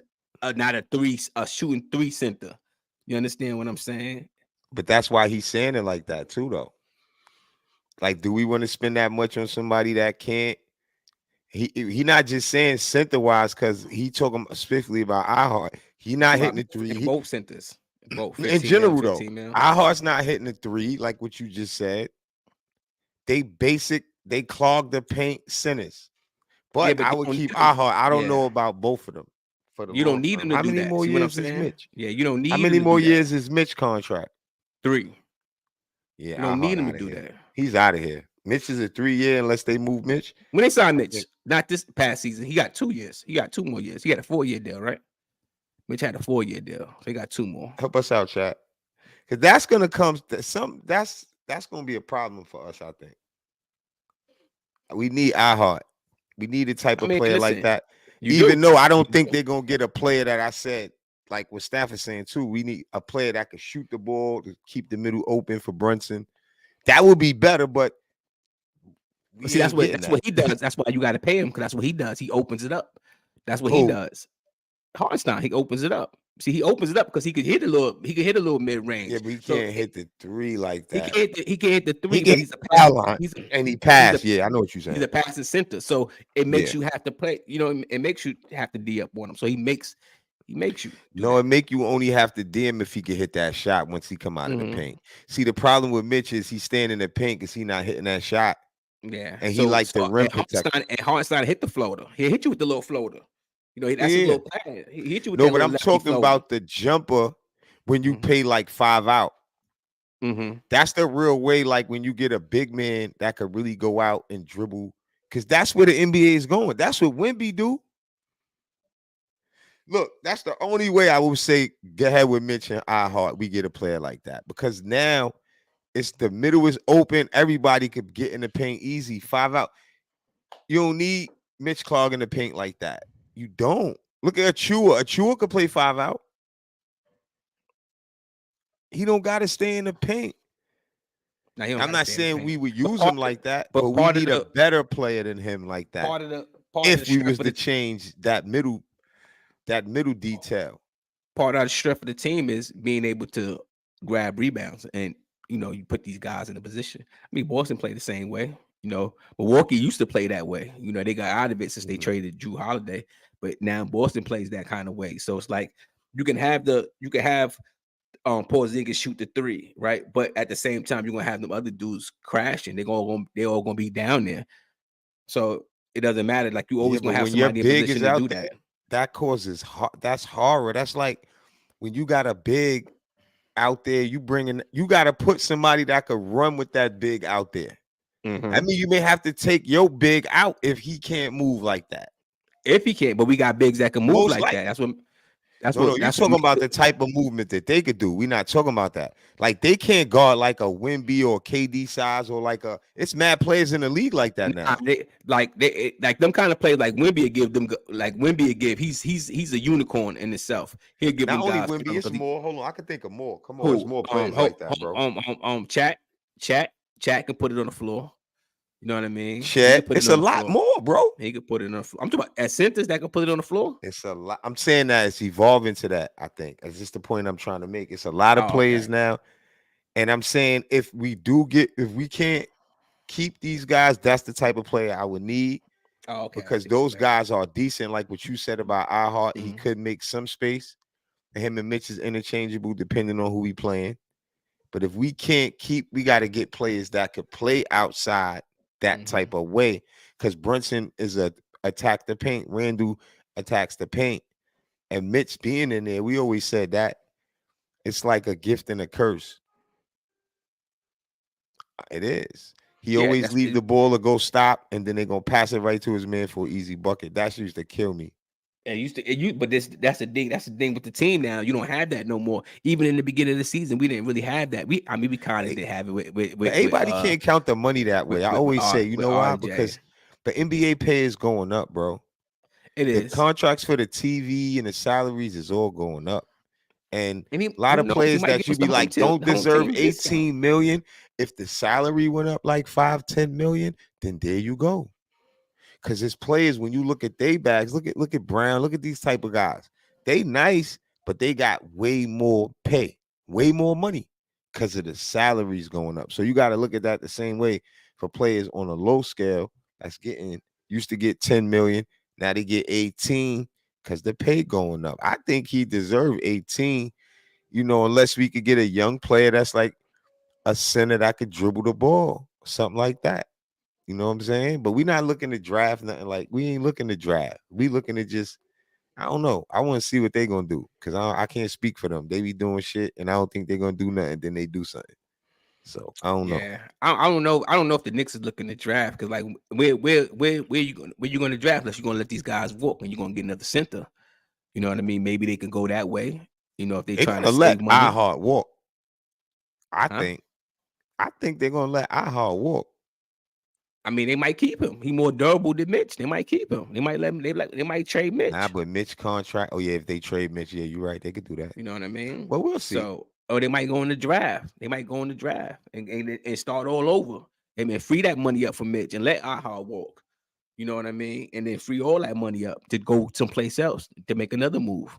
[SPEAKER 6] not a shooting 3 center. You understand what I'm saying?
[SPEAKER 5] But that's why he's saying it like that too, though. Like, do we want to spend that much on somebody that can't? He not just saying center wise because he talking specifically about iHeart. He not hitting the 3.
[SPEAKER 6] Both centers. Both.
[SPEAKER 5] In general, though, iHeart's not hitting the 3 like what you just said. They clog the paint centers. But I would keep iHeart. I don't know about both of them.
[SPEAKER 6] You don't need him to do that.
[SPEAKER 5] How many more years is Mitch?
[SPEAKER 6] Yeah, you don't need.
[SPEAKER 5] How many more years is Mitch contract?
[SPEAKER 6] 3.
[SPEAKER 5] Yeah,
[SPEAKER 6] you don't need him to do that.
[SPEAKER 5] He's out of here. Mitch is a 3-year unless they move Mitch.
[SPEAKER 6] When they signed Mitch, not this past season, he got 2 years. He got 2 more years. He had a 4-year deal, right? Mitch had a 4-year deal. So he got 2 more.
[SPEAKER 5] Help us out, chat. Because that's gonna come that's gonna be a problem for us, I think. We need iHeart. We need a type of player like that. Even though I don't think they're gonna get a player that I said, like what Stafford's saying too. We need a player that can shoot the ball to keep the middle open for Brunson. That would be better, but
[SPEAKER 6] see, that's what he does. That's why you got to pay him because that's what he does. He opens it up. That's what he does. Hartenstein, he opens it up. See, he opens it up because he could hit a little mid range.
[SPEAKER 5] Yeah, but he can't hit the 3 like that.
[SPEAKER 6] He can hit the 3.
[SPEAKER 5] He can hit the foul line and he passed. Yeah, I know what you're saying.
[SPEAKER 6] He's a passing center, so it makes you have to play. It makes you have to D up on him. So he makes you.
[SPEAKER 5] It make you only have to D him if he can hit that shot once he come out of the paint. See, the problem with Mitch is he's staying in the paint because he's not hitting that shot.
[SPEAKER 6] Yeah,
[SPEAKER 5] and he likes the rim protection.
[SPEAKER 6] And Hartenstein hit the floater. He hit you with the little floater. That's a little pass. He hit you with
[SPEAKER 5] but I'm talking about the jumper when you pay like 5 out. That's the real way. Like when you get a big man that could really go out and dribble, because that's where the NBA is going. That's what Wemby do. Look, that's the only way I would say go ahead with Mitch and iHeart. We get a player like that because now it's the middle is open. Everybody could get in the paint easy. 5 out. You don't need Mitch clogging the paint like that. You don't. Look at Achua. Achua could play 5 out. He don't got to stay in the paint. I'm not saying we would use him like that, but we need a better player than him like that. If we was to change that middle detail.
[SPEAKER 6] Part of the strength of the team is being able to grab rebounds, and you put these guys in a position. I mean, Boston played the same way. Milwaukee used to play that way. They got out of it since they traded Drew Holiday, but now Boston plays that kind of way. So it's like you can have Porzingis shoot the 3, right? But at the same time, you're gonna have them other dudes crashing. They're all gonna be down there. So it doesn't matter. Like you always gonna have somebody in position to do that.
[SPEAKER 5] That causes that's horror. That's like when you got a big out there, you got to put somebody that could run with that big out there. I mean, you may have to take your big out if he can't move like that.
[SPEAKER 6] If he can't, but we got bigs that can move like that. That's what
[SPEAKER 5] you're talking about, the type of movement that they could do. We're not talking about that. Like they can't guard like a Wemby or KD size or it's mad players in the league like that now.
[SPEAKER 6] They them kind of players like Wemby give them he's a unicorn in itself. He'll give
[SPEAKER 5] not
[SPEAKER 6] them
[SPEAKER 5] only
[SPEAKER 6] guys.
[SPEAKER 5] Wemby, it's more. Hold on, I can think of more. Come on, there's more players like that, bro.
[SPEAKER 6] Chat can put it on the floor. You know what I mean?
[SPEAKER 5] Chat, it's a lot more, bro.
[SPEAKER 6] He could put it on the floor. I'm talking about at centers that can put it on the floor.
[SPEAKER 5] It's a lot. I'm saying that it's evolving to that. I think that's just the point I'm trying to make. It's a lot of players now, and I'm saying if we can't keep these guys, that's the type of player I would need. Because those guys are decent, like what you said about iHeart. He could make some space, and him and Mitch is interchangeable depending on who we playing. But if we can't we got to get players that could play outside that type of way, because Brunson is attack the paint. Randall attacks the paint, and Mitch being in there, we always said that it's like a gift and a curse. It is. He
[SPEAKER 6] Yeah,
[SPEAKER 5] always leave the ball or go stop, and then they're gonna pass it right to his man for an easy bucket. That used to kill me.
[SPEAKER 6] But that's the thing. That's the thing with the team now. You don't have that no more. Even in the beginning of the season, we didn't really have that. We kind of did have it
[SPEAKER 5] But everybody can't count the money that way. I always say, you know why?
[SPEAKER 6] RJ.
[SPEAKER 5] Because the NBA pay is going up, bro.
[SPEAKER 6] It
[SPEAKER 5] The
[SPEAKER 6] is.
[SPEAKER 5] contracts for the TV and the salaries is all going up. And a lot
[SPEAKER 6] who
[SPEAKER 5] of
[SPEAKER 6] knows,
[SPEAKER 5] players
[SPEAKER 6] might
[SPEAKER 5] that
[SPEAKER 6] give
[SPEAKER 5] you
[SPEAKER 6] us the
[SPEAKER 5] be like
[SPEAKER 6] home
[SPEAKER 5] don't
[SPEAKER 6] home
[SPEAKER 5] deserve
[SPEAKER 6] team
[SPEAKER 5] 18 million. If the salary went up like 5-10 million, then there you go. Because his players, when you look at their bags, look at Brown, look at these type of guys. They nice, but they got way more pay, way more money because of the salaries going up. So you got to look at that the same way for players on a low scale that's used to get 10 million. Now they get 18 because the pay going up. I think he deserved 18, unless we could get a young player that's like a center that could dribble the ball, something like that. You know what I'm saying? But we're not looking to draft nothing. Like, we ain't looking to draft. We looking to just, I don't know. I want to see what they going to do because I can't speak for them. They be doing shit, and I don't think they're going to do nothing. Then they do something. So, I don't know.
[SPEAKER 6] Yeah, I don't know. I don't know if the Knicks is looking to draft because, like, where you going to draft unless you're going to let these guys walk and you're going to get another center. You know what I mean? Maybe they can go that way. If they're trying to
[SPEAKER 5] let
[SPEAKER 6] save money.
[SPEAKER 5] iHeart walk. I think they're going to let iHeart walk.
[SPEAKER 6] I mean, they might keep him. He more durable than Mitch. They might keep him. They might let him. They might trade Mitch.
[SPEAKER 5] Nah, but Mitch contract. Oh yeah, if they trade Mitch, yeah, you're right. They could do that.
[SPEAKER 6] You know what I mean?
[SPEAKER 5] Well, we'll see.
[SPEAKER 6] So, or they might go in the draft. They might go in the draft and start all over. And then free that money up for Mitch and let Aha walk. You know what I mean? And then free all that money up to go someplace else to make another move.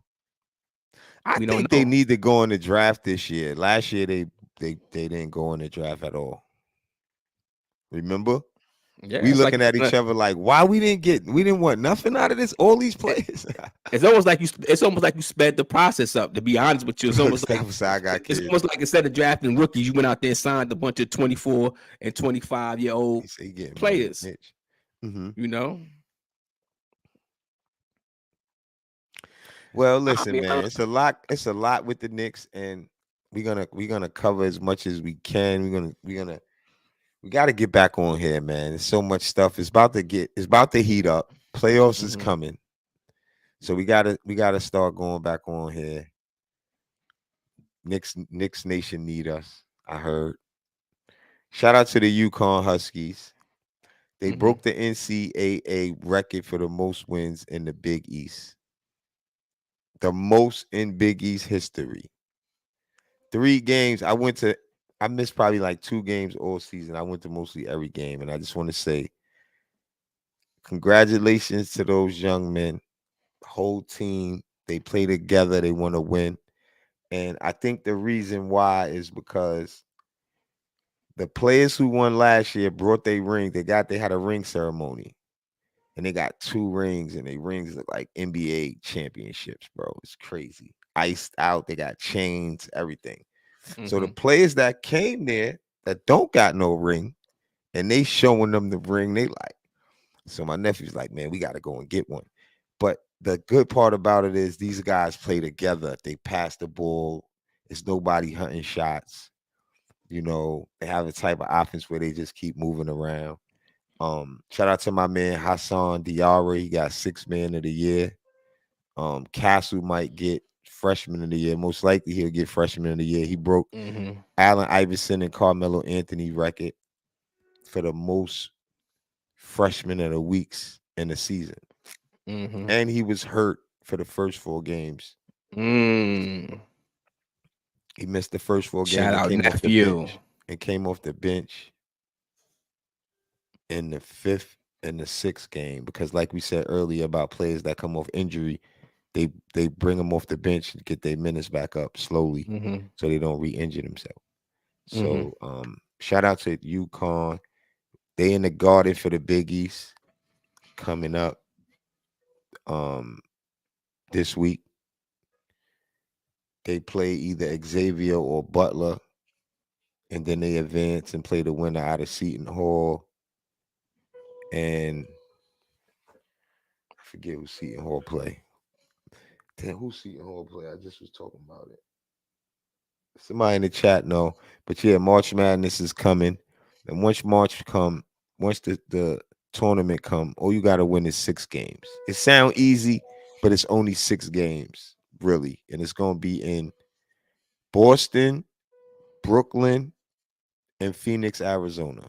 [SPEAKER 5] I think they need to go in the draft this year. Last year they didn't go in the draft at all. Remember?
[SPEAKER 6] Yeah,
[SPEAKER 5] we looking at each other like, why we didn't want nothing out of this? All these players.
[SPEAKER 6] It's almost like you sped the process up. To be honest with you, it's almost like it's almost like instead of drafting rookies, you went out there and signed a bunch of 24 and 25-year-old players.
[SPEAKER 5] Mm-hmm.
[SPEAKER 6] You know.
[SPEAKER 5] Well, listen, man, it's a lot. It's a lot with the Knicks, and we're gonna cover as much as we can. We got to get back on here, man. There's so much stuff. It's about to heat up. Playoffs is coming. So we gotta start going back on here. Knicks Nation need us. I heard. Shout out to the UConn Huskies. They broke the NCAA record for the most wins in the Big East. The most in Big East history. 3 games. I missed probably like 2 games all season. I went to mostly every game, and I just want to say congratulations to those young men. Whole team, they play together. They want to win. And I think the reason why is because the players who won last year brought their ring. They had a ring ceremony. And they got 2 rings, and their rings look like NBA championships, bro. It's crazy. Iced out. They got chains, everything. So the players that came there that don't got no ring, and they showing them the ring, they like. So my nephew's like, man, we got to go and get one. But the good part about it is these guys play together. They pass the ball. It's nobody hunting shots. They have a type of offense where they just keep moving around. Shout out to my man Hassan Diarra. He got 6th man of the year. Castle might get freshman of the year. Most likely he'll get freshman of the year. He broke Allen Iverson and Carmelo Anthony record for the most freshman of the weeks in the season. And he was hurt for the first 4 games. He missed the first 4 games.
[SPEAKER 6] Shout out nephew.
[SPEAKER 5] And came off the bench in the 5th and the 6th game because, like we said earlier about players that come off injury, they bring them off the bench and get their minutes back up slowly so they don't re-injure themselves. So shout out to UConn. They in the Garden for the Big East coming up this week. They play either Xavier or Butler, and then they advance and play the winner out of Seton Hall. And I forget who Seton Hall play. Damn, who Seton Hall play? I just was talking about it. Somebody in the chat know. But yeah, March Madness is coming. And once the tournament come, all you gotta win is 6 games. It sound easy, but it's only 6 games, really. And it's gonna be in Boston, Brooklyn, and Phoenix, Arizona.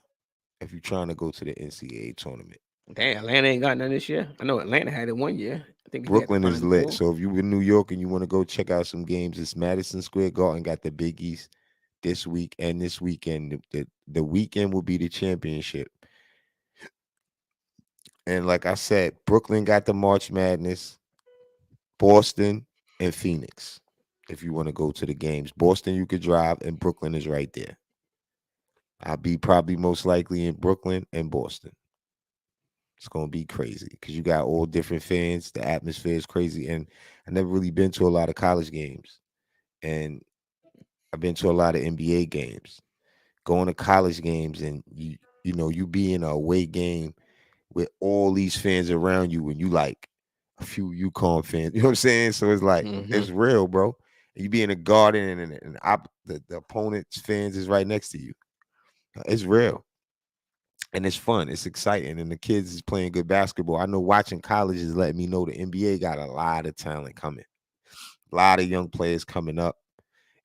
[SPEAKER 5] If you're trying to go to the NCAA tournament.
[SPEAKER 6] Damn, Atlanta ain't got none this year. I know Atlanta had it one year. I think they had the
[SPEAKER 5] Brooklyn is
[SPEAKER 6] Final
[SPEAKER 5] lit.
[SPEAKER 6] Four.
[SPEAKER 5] So if you're in New York and you want to go check out some games, it's Madison Square Garden got the Big East this week and this weekend. The weekend will be the championship. And like I said, Brooklyn got the March Madness, Boston, and Phoenix. If you want to go to the games, Boston you could drive, and Brooklyn is right there. I'll be probably most likely in Brooklyn and Boston. It's gonna be crazy because you got all different fans. The atmosphere is crazy, and I never really been to a lot of college games, and I've been to a lot of NBA games. Going to college games, and you be in a away game with all these fans around you, and you like a few UConn fans. You know what I'm saying? So it's like it's real, bro. And you be in a garden, and the opponent's fans is right next to you. It's real. And it's fun. It's exciting. And the kids is playing good basketball. I know watching college is letting me know the NBA got a lot of talent coming. A lot of young players coming up.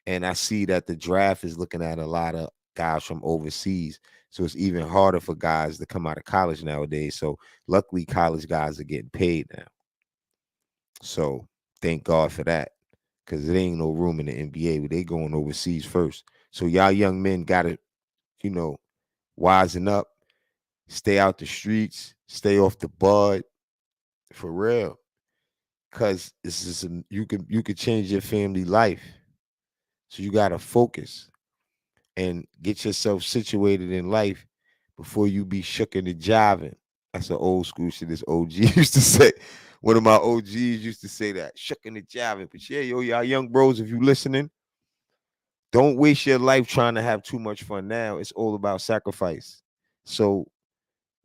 [SPEAKER 5] And I see that the draft is looking at a lot of guys from overseas. So it's even harder for guys to come out of college nowadays. So luckily college guys are getting paid now. So thank God for that. Because there ain't no room in the NBA where they going overseas first. So y'all young men gotta, wisen up. Stay out the streets, stay off the bud, for real. Cause this is you could change your family life. So you gotta focus and get yourself situated in life before you be shooking and jiving. That's an old school shit. This OG used to say. One of my OGs used to say that, shooking and jiving. But yeah, y'all young bros, if you listening, don't waste your life trying to have too much fun now. It's all about sacrifice. So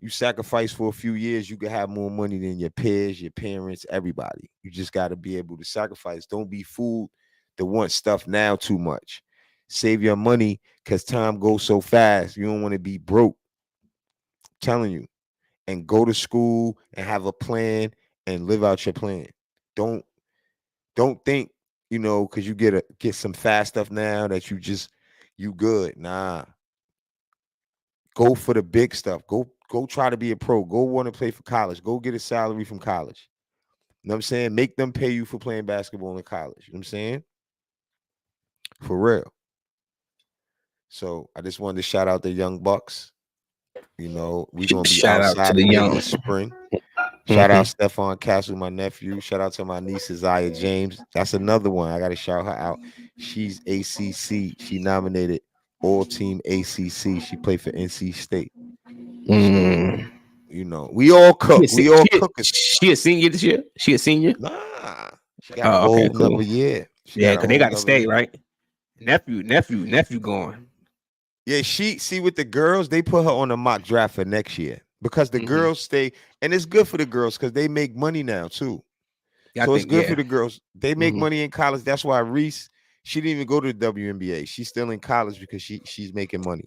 [SPEAKER 5] you sacrifice for a few years, you can have more money than your peers, your parents, everybody. You just got to be able to sacrifice. Don't be fooled to want stuff now too much. Save your money because time goes so fast. You don't want to be broke. I'm telling you. And go to school and have a plan and live out your plan. Don't think, because you get some fast stuff now that you good. Nah. Go for the big stuff. Go try to be a pro. Go want to play for college. Go get a salary from college. You know what I'm saying? Make them pay you for playing basketball in college. You know what I'm saying? For real. So I just wanted to shout out the young Bucks. We're gonna be
[SPEAKER 6] Shout out to
[SPEAKER 5] outside
[SPEAKER 6] the
[SPEAKER 5] late
[SPEAKER 6] young.
[SPEAKER 5] this spring. Shout out Stephon Castle, my nephew. Shout out to my niece Zaya James. That's another one. I gotta shout her out. She's ACC. She nominated all team ACC. She played for NC State. So we all cook. We all cookers.
[SPEAKER 6] She a senior this year? She a senior?
[SPEAKER 5] Nah, she got a whole another year.
[SPEAKER 6] Yeah, because they got to stay, right? Nephew going.
[SPEAKER 5] Yeah, see with the girls, they put her on a mock draft for next year because the girls stay, and it's good for the girls because they make money now too. So it's good for the girls. They make money in college. That's why Reese, she didn't even go to the WNBA. She's still in college because she's making money.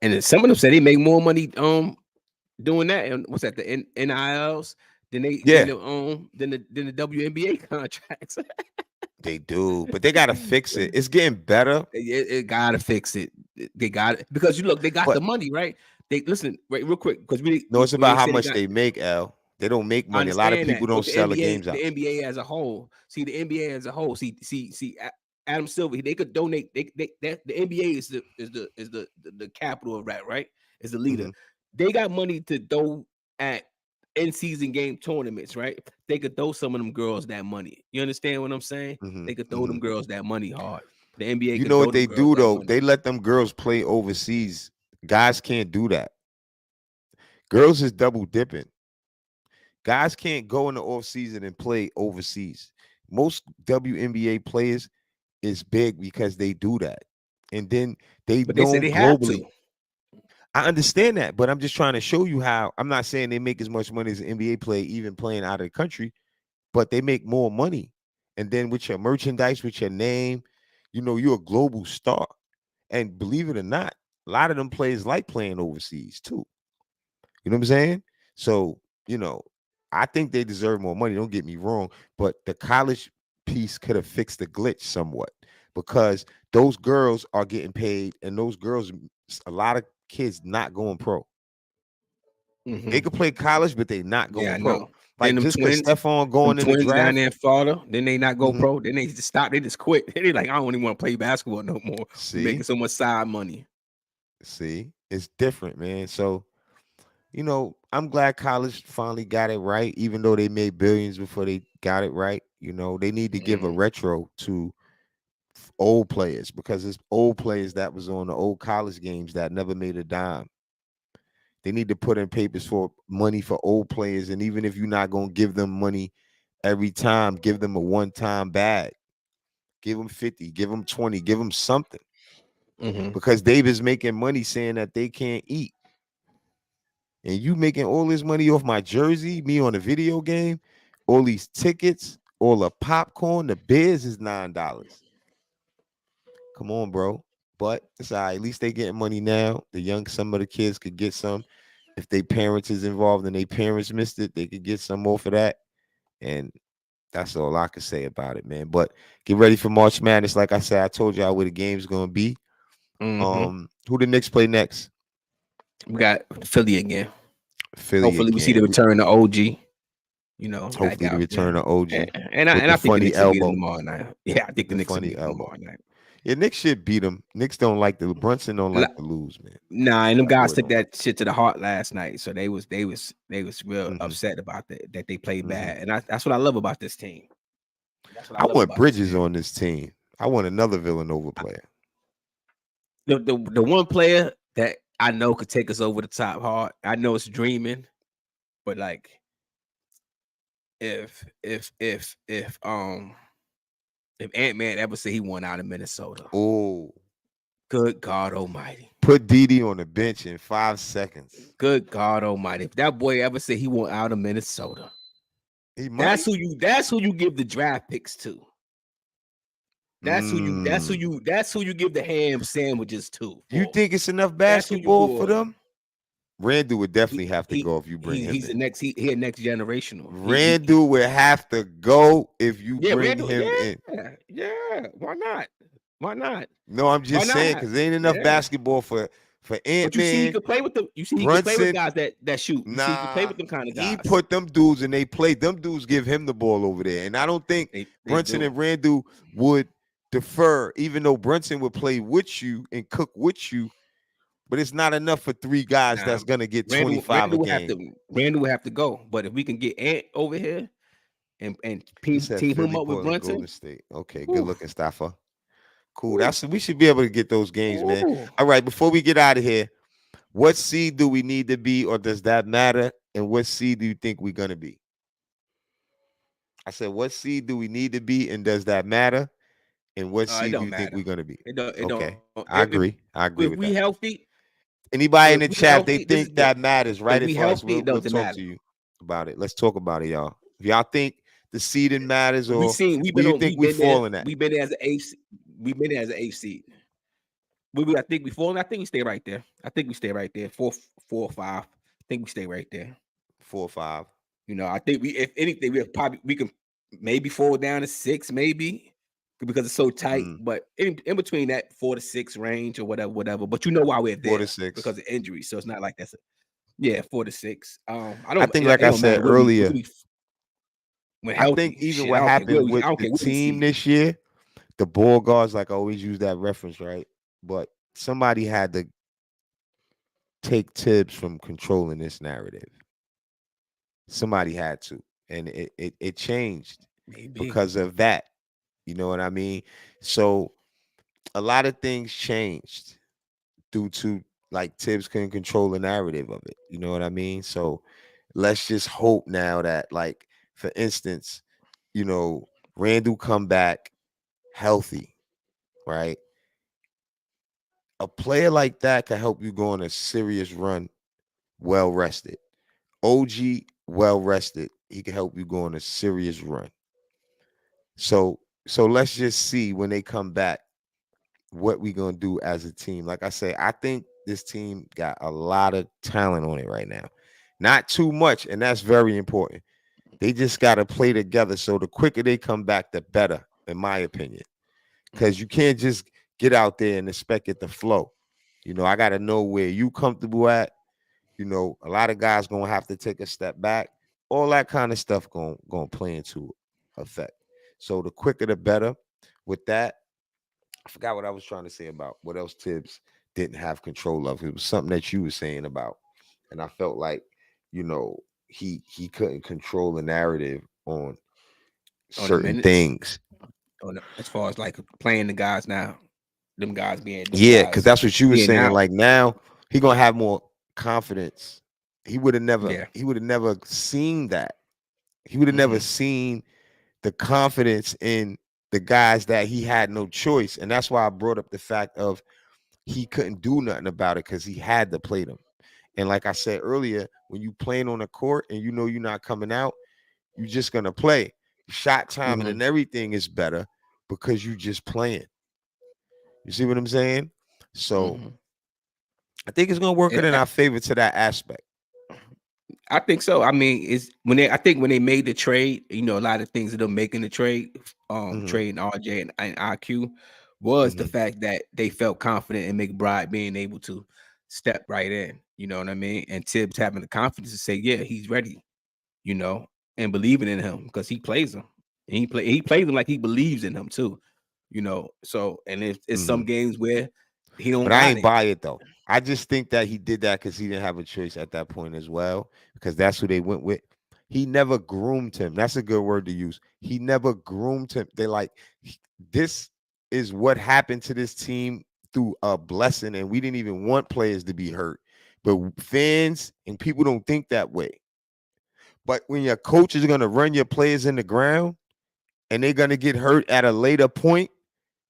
[SPEAKER 6] And some of them say they make more money doing that. And what's that? The NILs than the WNBA contracts.
[SPEAKER 5] They do, but they gotta fix it. It's getting better.
[SPEAKER 6] It gotta fix it. They got it because they got the money, right? They listen, right, real quick, because
[SPEAKER 5] it's about how much they make, Al. They don't make money. A lot of people don't sell the games out.
[SPEAKER 6] The NBA as a whole. See, the NBA as a whole. See, Adam Silver, they could donate. The NBA is the capital of that, right? Is the leader. They got money to throw at in-season game tournaments, right? They could throw some of them girls that money. You understand what I'm saying? They could throw them girls that money hard. The NBA.
[SPEAKER 5] You know what they do though? They let them girls play overseas. Guys can't do that. Girls is double dipping. Guys can't go in the off season and play overseas. Most WNBA players is big because they do that, and then they say they globally. I understand that, but I'm just trying to show you how. I'm not saying they make as much money as an NBA player, even playing out of the country, but they make more money. And then with your merchandise, with your name, you're a global star. And believe it or not, a lot of them players like playing overseas too. You know what I'm saying? So, I think they deserve more money. Don't get me wrong, but the college piece could have fixed the glitch somewhat because those girls are getting paid, and those girls, a lot of kids not going pro. They could play college, but they not going
[SPEAKER 6] Yeah, I
[SPEAKER 5] pro.
[SPEAKER 6] know.
[SPEAKER 5] Like
[SPEAKER 6] Then
[SPEAKER 5] just because Stephon going in the
[SPEAKER 6] twins down
[SPEAKER 5] draft,
[SPEAKER 6] there in Florida, then they not go
[SPEAKER 5] Mhm.
[SPEAKER 6] pro. Then they just stop. They just quit. They like, I don't even want to play basketball no more. We making
[SPEAKER 5] see,
[SPEAKER 6] so much side money.
[SPEAKER 5] it's different, man. So, I'm glad college finally got it right, even though they made billions before they got it right. They need to give a retro to old players because it's old players that was on the old college games that never made a dime. They need to put in papers for money for old players. And even if you're not going to give them money every time, give them a one-time bag. Give them 50, give them 20, give them something. Because David's making money saying that they can't eat. And you making all this money off my jersey, me on a video game, all these tickets, all the popcorn, the beers is $9. Come on, bro. But it's all right. At least they getting money now. Some of the kids could get some. If their parents is involved and their parents missed it, they could get some off of that. And that's all I could say about it, man. But get ready for March Madness. Like I said, I told y'all where the game's gonna be. Who the Knicks play next?
[SPEAKER 6] We got Philly again.
[SPEAKER 5] Philly
[SPEAKER 6] Hopefully, we see the
[SPEAKER 5] again.
[SPEAKER 6] return of OG.
[SPEAKER 5] Hopefully the return of OG.
[SPEAKER 6] And I think the Knicks will beat them tomorrow night. Yeah, I think the Knicks will beat them tomorrow night.
[SPEAKER 5] Yeah, Knicks should beat them. Knicks don't like Brunson don't like to lose, man.
[SPEAKER 6] Nah, and them guys took that shit to the heart last night, so they was real upset about that they played bad, and that's what I love about this team. That's what
[SPEAKER 5] I want Bridges on this team. I want another Villanova player.
[SPEAKER 6] The one player that I know could take us over the top hard. I know it's dreaming, but like if Ant-Man ever said he won out of Minnesota,
[SPEAKER 5] oh,
[SPEAKER 6] good God Almighty!
[SPEAKER 5] Put Didi on the bench in 5 seconds.
[SPEAKER 6] Good God Almighty! If that boy ever said he won out of Minnesota, that's who you give the draft picks to. That's who you give the ham sandwiches to.
[SPEAKER 5] You think it's enough basketball for them? Randall would definitely have to go if you bring him.
[SPEAKER 6] He's the next. He a next generational.
[SPEAKER 5] Randall would have to go if you bring him in.
[SPEAKER 6] Yeah, why not? Why not?
[SPEAKER 5] No, I'm just saying because there ain't enough basketball for Ant-Man.
[SPEAKER 6] But you see, he could play with them. You see, he could play with guys that shoot. You see, he could play with them kind of guys.
[SPEAKER 5] He put them dudes and they play. Them dudes give him the ball over there, and I don't think Brunson and Randall would defer, even though Brunson would play with you and cook with you. But it's not enough for 3 guys that's gonna get 25 a game.
[SPEAKER 6] Randall would have to go. But if we can get Ant over here and team him up with Brunson,
[SPEAKER 5] Golden State. Okay, good looking, Staffer. Cool. We should be able to get those games, man. All right, before we get out of here, what seed do we need to be, or does that matter? And what seed do you think we're gonna be? I said, what seed do we need to be, and does that matter? And what seed do you think we're gonna be? Okay, I agree. I agree with that.
[SPEAKER 6] If we healthy.
[SPEAKER 5] Anybody in the chat, they think that matters, right? If healthy, we'll talk to you about it. Let's talk about it, y'all. If y'all think the seeding matters, or you think we're falling at?
[SPEAKER 6] We've been there as an AC. We've been there as an AC. I think we falling. I think we stay right there. I think we stay right there. 4 or 5. I think we stay right there.
[SPEAKER 5] 4 or 5.
[SPEAKER 6] I think if anything, we can maybe fall down to 6, maybe. Because it's so tight, but in between that 4 to 6 range or whatever. But you know why we're there?
[SPEAKER 5] 4 to 6
[SPEAKER 6] because of injury. So it's not like that's 4 to 6.
[SPEAKER 5] I think, like I said earlier, I think even what happened with the team this year, the ball guards, like I always use that reference, right? But somebody had to take tips from controlling this narrative. Somebody had to, and it changed because of that. You know what I mean? So a lot of things changed due to like Tibbs couldn't control the narrative of it. You know what I mean? So let's just hope now that, like, for instance, Randall come back healthy, right? A player like that can help you go on a serious run, well rested. OG, well rested. He can help you go on a serious run. So let's just see when they come back what we gonna do as a team. Like I say, I think this team got a lot of talent on it right now. Not too much, and that's very important. They just got to play together. So the quicker they come back, the better, in my opinion. Because you can't just get out there and expect it to flow. You know, I got to know where you comfortable at. You know, a lot of guys gonna have to take a step back. All that kind of stuff gonna play into effect. So the quicker the better. With that, I forgot what I was trying to say about what else Tibbs didn't have control of. It was something that you were saying about, and I felt like, you know, he couldn't control the narrative on
[SPEAKER 6] On the
[SPEAKER 5] certain
[SPEAKER 6] minutes,
[SPEAKER 5] things.
[SPEAKER 6] as far as like playing the guys now, them guys
[SPEAKER 5] Yeah, because that's what you were saying.
[SPEAKER 6] out.
[SPEAKER 5] Like now he gonna have more confidence. He would have never seen that. He would have never seen the confidence in the guys that he had no choice. And that's why I brought up the fact of he couldn't do nothing about it because he had to play them. And like I said earlier, when you playing on a court and you know you're not coming out, you're just gonna play. Shot timing and everything is better because you just playing. You see what I'm saying? So I think it's gonna work in our favor to that aspect.
[SPEAKER 6] I think so. I mean, I think when they made the trade, you know, a lot of things that them making the trade, trading RJ and IQ was the fact that they felt confident in McBride being able to step right in. You know what I mean? And Tibbs having the confidence to say, yeah, he's ready, you know, and believing in him because he plays him. And he plays him like he believes in him too, you know. So, and it's some games where he don't.
[SPEAKER 5] But I ain't buy it though. I just think that he did that because he didn't have a choice at that point as well, because that's who they went with. He never groomed him. That's a good word to use. He never groomed him. They like, this is what happened to this team through a blessing, and we didn't even want players to be hurt. But fans and people don't think that way. But when your coach is going to run your players in the ground and they're going to get hurt at a later point,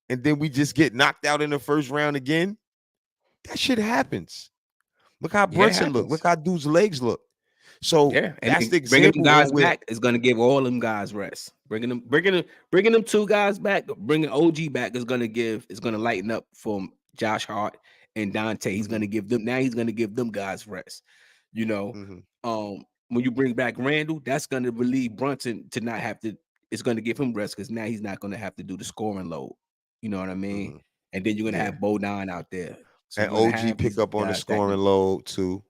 [SPEAKER 5] and then we just get knocked out in the first round again, that shit happens. Look how Brunson look. Look how dude's legs look. So that's the example.
[SPEAKER 6] Bringing guys back is going to give all them guys rest. Bringing them two guys back, bringing OG back is going to lighten up for Josh Hart and Dante. He's going to give them guys rest. You know, when you bring back Randall, that's going to relieve Brunson to not have to. It's going to give him rest because now he's not going to have to do the scoring load. You know what I mean? And then you're going to have Bodine out there. So
[SPEAKER 5] and OG pick up on the scoring load too.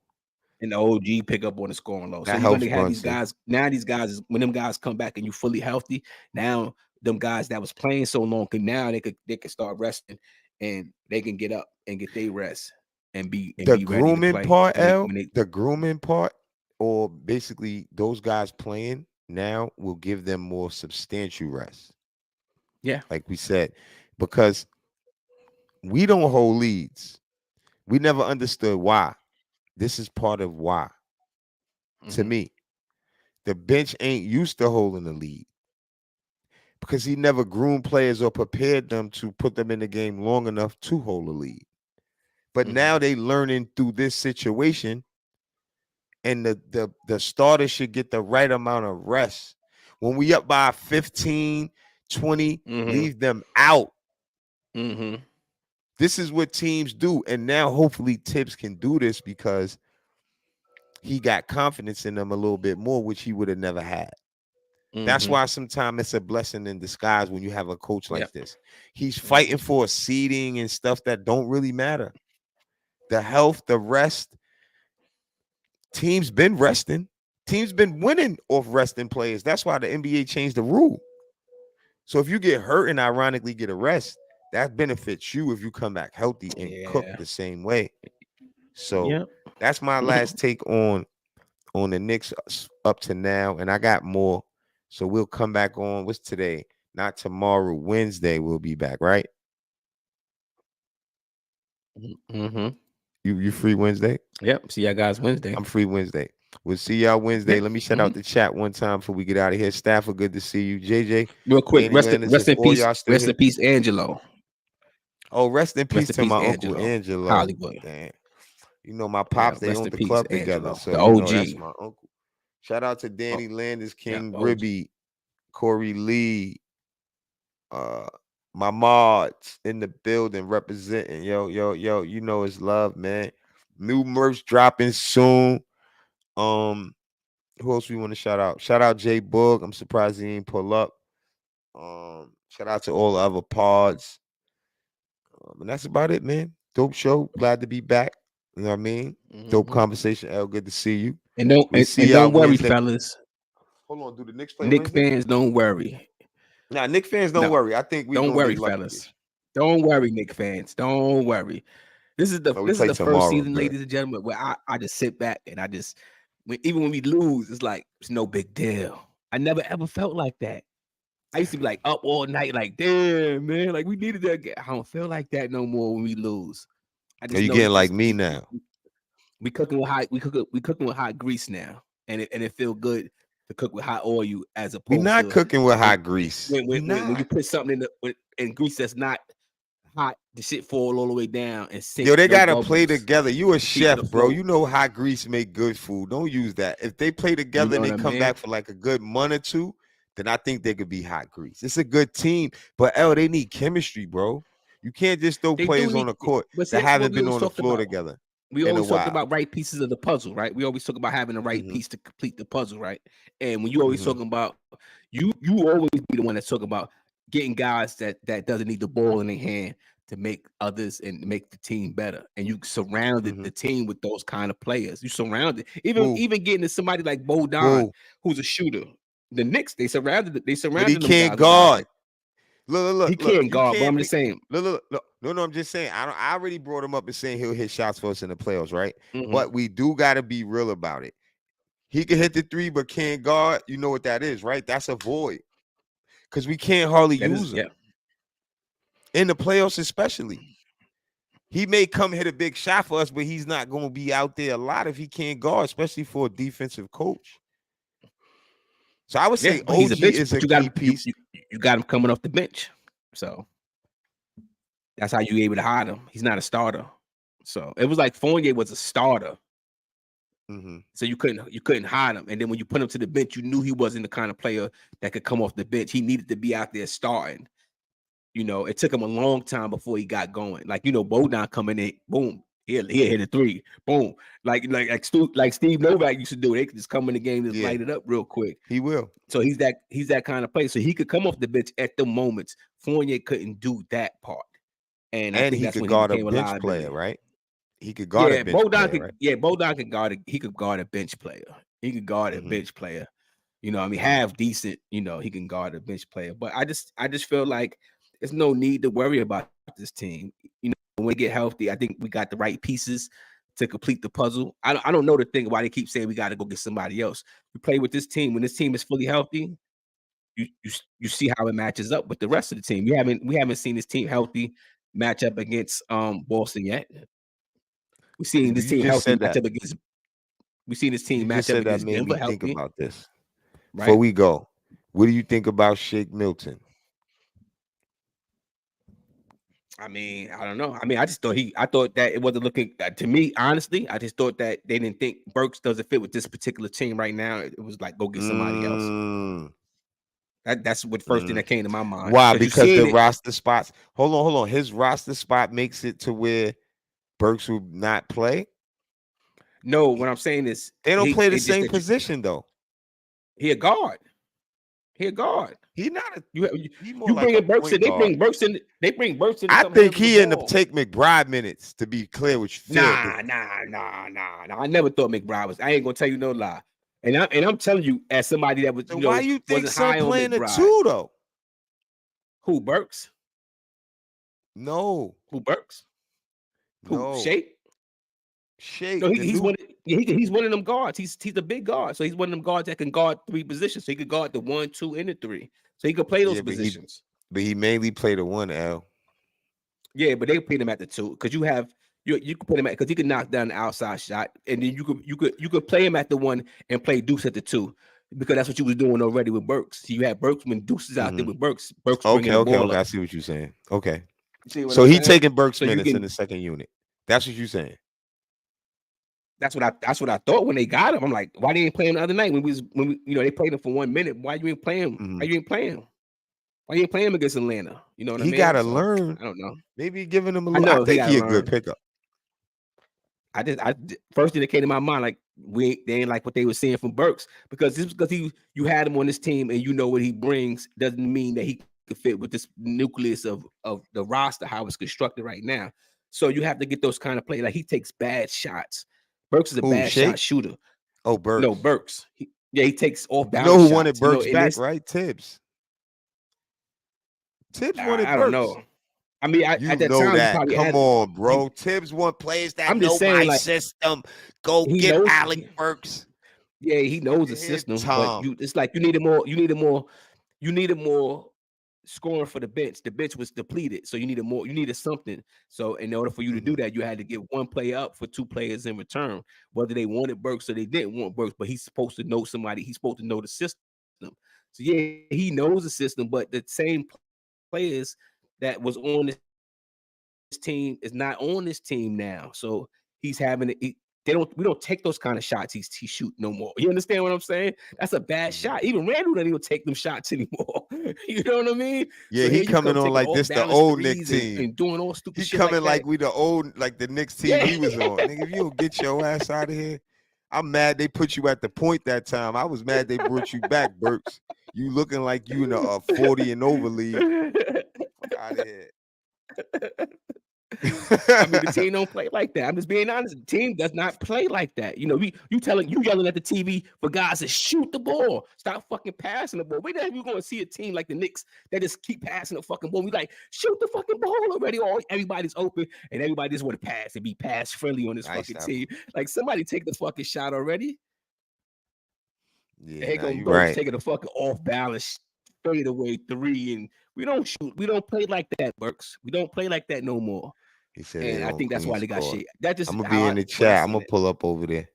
[SPEAKER 6] And the OG pick up on the scoring load.
[SPEAKER 5] That
[SPEAKER 6] so you're going to have
[SPEAKER 5] Brunson.
[SPEAKER 6] these guys. Now these guys, when them guys come back and you fully healthy, now them guys that was playing so long now they could start resting and they can get up and get their rest and be
[SPEAKER 5] grooming
[SPEAKER 6] ready to play.
[SPEAKER 5] Part, the grooming part, or basically those guys playing now will give them more substantial rest.
[SPEAKER 6] Yeah.
[SPEAKER 5] Like we said, because we don't hold leads. We never understood why. This is part of why. To me, the bench ain't used to holding the lead because he never groomed players or prepared them to put them in the game long enough to hold a lead. But now they learning through this situation, and the starter should get the right amount of rest. When we up by 15, 20, leave them out. This is what teams do. And now hopefully Tibbs can do this because he got confidence in them a little bit more, which he would have never had. That's why sometimes it's a blessing in disguise when you have a coach like this. He's fighting for seeding and stuff that don't really matter. The health, the rest. Teams been resting. Teams been winning off resting players. That's why the NBA changed the rule. So if you get hurt and ironically get a rest, that benefits you if you come back healthy and cook the same way. So that's my last take on the Knicks up to now. And I got more. So we'll come back on. What's today? Not tomorrow. Wednesday we'll be back, right? You free Wednesday?
[SPEAKER 6] Yep. See y'all guys Wednesday.
[SPEAKER 5] I'm free Wednesday. We'll see y'all Wednesday. Let me shout out the chat one time before we get out of here. Stafford, good to see you. JJ,
[SPEAKER 6] real quick. Rest in peace, Angelo.
[SPEAKER 5] Oh, rest in peace to my uncle Angelo.
[SPEAKER 6] Hollywood.
[SPEAKER 5] Damn. You know my pops, they owned the club together. So
[SPEAKER 6] the OG.
[SPEAKER 5] That's my uncle. Shout out to Danny Landis, King Ribby, Corey Lee, My mods in the building representing. Yo, you know it's love, man. New merch dropping soon. Who else we want to shout out? Shout out Jay Boog. I'm surprised he didn't pull up. Shout out to all the other pods. And that's about it, man. Dope show. Glad to be back. You know what I mean? Dope conversation, L. Good to see you.
[SPEAKER 6] And don't worry, Wednesday. Fellas.
[SPEAKER 5] Hold on, do the Knicks play
[SPEAKER 6] Knicks fans, don't worry.
[SPEAKER 5] Nah, Knicks fans, don't worry. I think we
[SPEAKER 6] don't worry, fellas. Don't worry, Knicks fans. Don't worry. This is the first season, bro. Ladies and gentlemen, where I just sit back and even when we lose, it's like it's no big deal. I never ever felt like that. I used to be like up all night, like damn man, like we needed that. I don't feel like that no more when we lose.
[SPEAKER 5] Are you getting like me now?
[SPEAKER 6] We cooking with hot grease now, and it feel good to cook with hot oil as opposed.
[SPEAKER 5] We're not cooking with hot grease.
[SPEAKER 6] When you put something in grease that's not hot, the shit fall all the way down and sink.
[SPEAKER 5] Yo, they gotta play together. You a chef, bro. You know hot grease make good food. Don't use that. If they play together and they come back for like a good month or two, then I think they could be hot grease. It's a good team, but they need chemistry, bro. You can't just throw players on the court that haven't been on the floor together.
[SPEAKER 6] We always talk about right pieces of the puzzle, right? We always talk about having the right piece to complete the puzzle, right? And when you always talking about you always be the one that's talking about getting guys that doesn't need the ball in their hand to make others and make the team better. And you surrounded the team with those kind of players. You surrounded even getting to somebody like Bodan, who's a shooter. The Knicks, they surrounded
[SPEAKER 5] but he can't guard. Look,
[SPEAKER 6] he can't guard. But I'm just saying.
[SPEAKER 5] No, I'm just saying. I already brought him up and saying he'll hit shots for us in the playoffs, right? But we do got to be real about it. He can hit the three, but can't guard. You know what that is, right? That's a void because we can't hardly use him in the playoffs, especially. He may come hit a big shot for us, but he's not going to be out there a lot if he can't guard, especially for a defensive coach. So I would say OG is a key piece.
[SPEAKER 6] You got him coming off the bench, so that's how you able to hide him. He's not a starter, so it was like Fournier was a starter, so you couldn't hide him. And then when you put him to the bench, you knew he wasn't the kind of player that could come off the bench. He needed to be out there starting. You know, it took him a long time before he got going. Like Bodan coming in, boom. He'll hit a three, boom, like Steve Novak used to do. They could just come in the game and light it up real quick.
[SPEAKER 5] He will.
[SPEAKER 6] So he's that kind of player. So he could come off the bench at the moments. Fournier couldn't do that part, and I think
[SPEAKER 5] he could guard a bench player, right? He could guard a bench player, right?
[SPEAKER 6] Yeah, Bodan could guard. He could guard a bench player. He could guard a bench player. You know, I mean, half decent. You know, he can guard a bench player. But I just feel like there's no need to worry about this team. You know. When we get healthy, I think we got the right pieces to complete the puzzle. I don't know the thing why they keep saying we got to go get somebody else. We play with this team. When this team is fully healthy, you see how it matches up with the rest of the team. We haven't seen this team healthy match up against Boston yet. We've seen this team healthy match up against. We've seen this team match up against Denver healthy.
[SPEAKER 5] Think about this. Right? Before we go, what do you think about Shake Milton?
[SPEAKER 6] I mean, I don't know. I mean, I thought that it wasn't looking to me, honestly. I just thought that they didn't think Burks doesn't fit with this particular team right now. It was like, go get somebody else. That's what first thing that came to my mind.
[SPEAKER 5] Why? Because the roster spots. Hold on. His roster spot makes it to where Burks would not play.
[SPEAKER 6] No, what I'm saying is
[SPEAKER 5] they don't play the same position though.
[SPEAKER 6] He a guard.
[SPEAKER 5] He not a.
[SPEAKER 6] You bring Burks in. They bring Burks in.
[SPEAKER 5] I think he ended up take McBride minutes. To be clear with you,
[SPEAKER 6] nah. I never thought McBride was. I ain't gonna tell you no lie. And I'm telling you, as somebody that was,
[SPEAKER 5] why you think Son playing the two though?
[SPEAKER 6] Who, Burks?
[SPEAKER 5] No.
[SPEAKER 6] Who, Burks?
[SPEAKER 5] No.
[SPEAKER 6] Who, Shake? No, he's one of them guards. He's a big guard, so he's one of them guards that can guard three positions. So he could guard the 1, 2, and the 3. So he could play those positions.
[SPEAKER 5] But he mainly played the 1, L.
[SPEAKER 6] Yeah, but they played him at the 2 because you could put him at because he could knock down the outside shot, and then you could play him at the 1 and play Deuce at the 2 because that's what you was doing already with Burks. So you had Burks when Deuce is out there with Burks.
[SPEAKER 5] Okay. I see what you're saying. Okay, so he taking Burks minutes in the second unit. That's what you're saying.
[SPEAKER 6] That's what I thought when they got him. I'm like, why they ain't playing the other night when we they played him for 1 minute? Why you ain't playing him? Why you ain't playing him? Why you ain't playing him against Atlanta? You know what I mean?
[SPEAKER 5] He gotta learn.
[SPEAKER 6] I don't know.
[SPEAKER 5] Maybe giving him a
[SPEAKER 6] I
[SPEAKER 5] little.
[SPEAKER 6] know
[SPEAKER 5] I think
[SPEAKER 6] he
[SPEAKER 5] he a
[SPEAKER 6] gotta
[SPEAKER 5] good
[SPEAKER 6] learn.
[SPEAKER 5] pickup.
[SPEAKER 6] First thing that came to my mind, like they ain't like what they were saying from Burks, because you had him on this team and you know what he brings doesn't mean that he could fit with this nucleus of the roster, how it's constructed right now. So you have to get those kind of plays. Like he takes bad shots. Burks is a bad shot shooter.
[SPEAKER 5] Oh, Burks.
[SPEAKER 6] No, Burks. He takes off balance.
[SPEAKER 5] You know who
[SPEAKER 6] shots.
[SPEAKER 5] wanted Burks back, right? Tibbs. Tibbs wanted Burks.
[SPEAKER 6] I don't know. I mean, at that time,
[SPEAKER 5] that.
[SPEAKER 6] You probably
[SPEAKER 5] Come on, bro. Tibbs want players that know my system. Go get Alec Burks.
[SPEAKER 6] Yeah, he knows the system, but it's like you needed more scoring for the bench. The bench was depleted, so you needed something. So in order for you to do that, you had to give one player up for two players in return, whether they wanted Burks or they didn't want Burks. But he's supposed to know somebody. He's supposed to know the system. So yeah, he knows the system, but the same players that was on this team is not on this team now. So he's having it. We don't take those kind of shots he's shooting no more. You understand what I'm saying? That's a bad shot. Even Randall doesn't even take them shots anymore. You know what I mean?
[SPEAKER 5] Yeah, so he coming on like this the old Knicks team
[SPEAKER 6] and doing all stupid shit.
[SPEAKER 5] He coming like we the old, like the Knicks team he was on. Nigga, if you don't get your ass out of here, I'm mad they put you at the point that time. I was mad they brought you back, Burks. You looking like you in a 40 and over league. Fuck out of here.
[SPEAKER 6] I mean, the team don't play like that. I'm just being honest. The team does not play like that. You know, you yelling at the TV for guys to shoot the ball. Stop fucking passing the ball. We're not even going to see a team like the Knicks that just keep passing the fucking ball. We like, shoot the fucking ball already. Everybody's open and everybody just want to pass and be pass friendly on this fucking team. Like, somebody take the fucking shot already.
[SPEAKER 5] Yeah,
[SPEAKER 6] you right. Taking a fucking off balance fade away three, and we don't shoot. We don't play like that, Burks. We don't play like that no more.
[SPEAKER 5] He said,
[SPEAKER 6] and I think that's why they got shit.
[SPEAKER 5] I'm gonna be in the chat. I'm gonna pull up over there.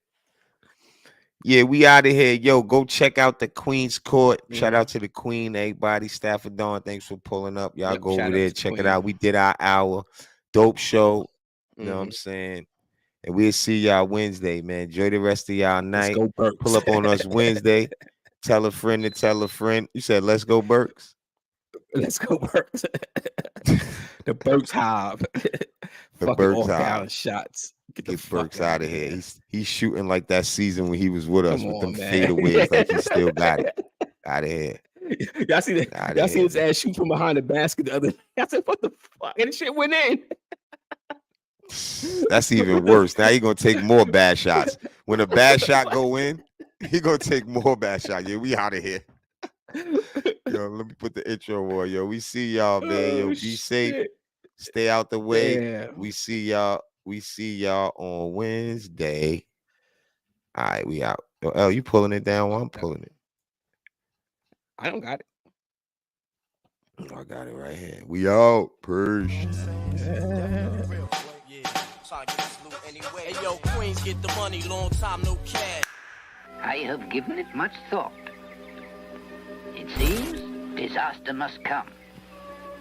[SPEAKER 5] Yeah, we out of here. Yo, go check out the Queen's Court. Shout out to the Queen, everybody. Stafford Dawn, thanks for pulling up. Y'all go over there, check it out. We did our hour. Dope show. You know what I'm saying? And we'll see y'all Wednesday, man. Enjoy the rest of y'all night.
[SPEAKER 6] Let's go, Burks.
[SPEAKER 5] Pull up on us Wednesday. Tell a friend to tell a friend. You said, let's go, Burks.
[SPEAKER 6] Let's go, Burks. The Burks Hive.
[SPEAKER 5] The Burks Hive.
[SPEAKER 6] Shots.
[SPEAKER 5] Get Burks out of here. He's shooting like that season when he was with us with them fadeaways. Like he still got it. Out of here.
[SPEAKER 6] Y'all see that? Y'all see his ass shoot from behind the basket the other day. I said, what the fuck? And the shit went in.
[SPEAKER 5] That's even worse. Now you're gonna take more bad shots. When a bad shot go in, he gonna take more bad shots. Yeah, we out of here. Yo, let me put the intro on. Yo, we see y'all, man. Yo, be safe. Stay out the way.
[SPEAKER 6] Yeah.
[SPEAKER 5] We see y'all on Wednesday. All right, we out. Yo, L, you pulling it down while I'm pulling it?
[SPEAKER 6] I don't got it.
[SPEAKER 5] I got it right here. We out. Peace.
[SPEAKER 1] Hey, yo, Queens get the money, long time no cash.
[SPEAKER 2] I have given it much thought. It seems disaster must come.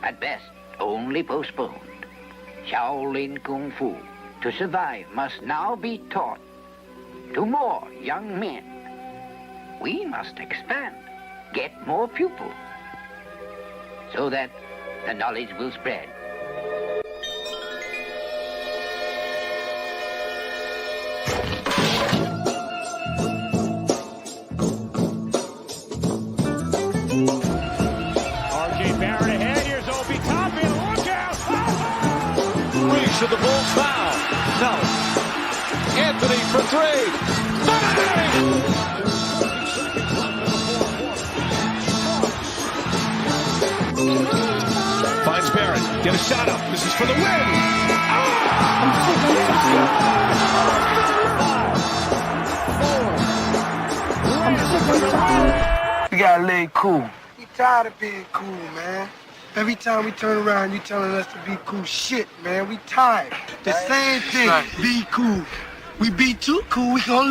[SPEAKER 2] At best, only postponed. Shaolin Kung Fu, to survive, must now be taught to more young men. We must expand, get more pupils, so that the knowledge will spread.
[SPEAKER 3] To the Bulls foul. No. Anthony for three. Bang! Finds Barrett. Get a shot up. This is for the win.
[SPEAKER 4] We gotta lay cool. We tired of being cool, man. Every time we turn around, you telling us to be cool. Shit, man, we tired. The same thing, be cool. We be too cool, we gonna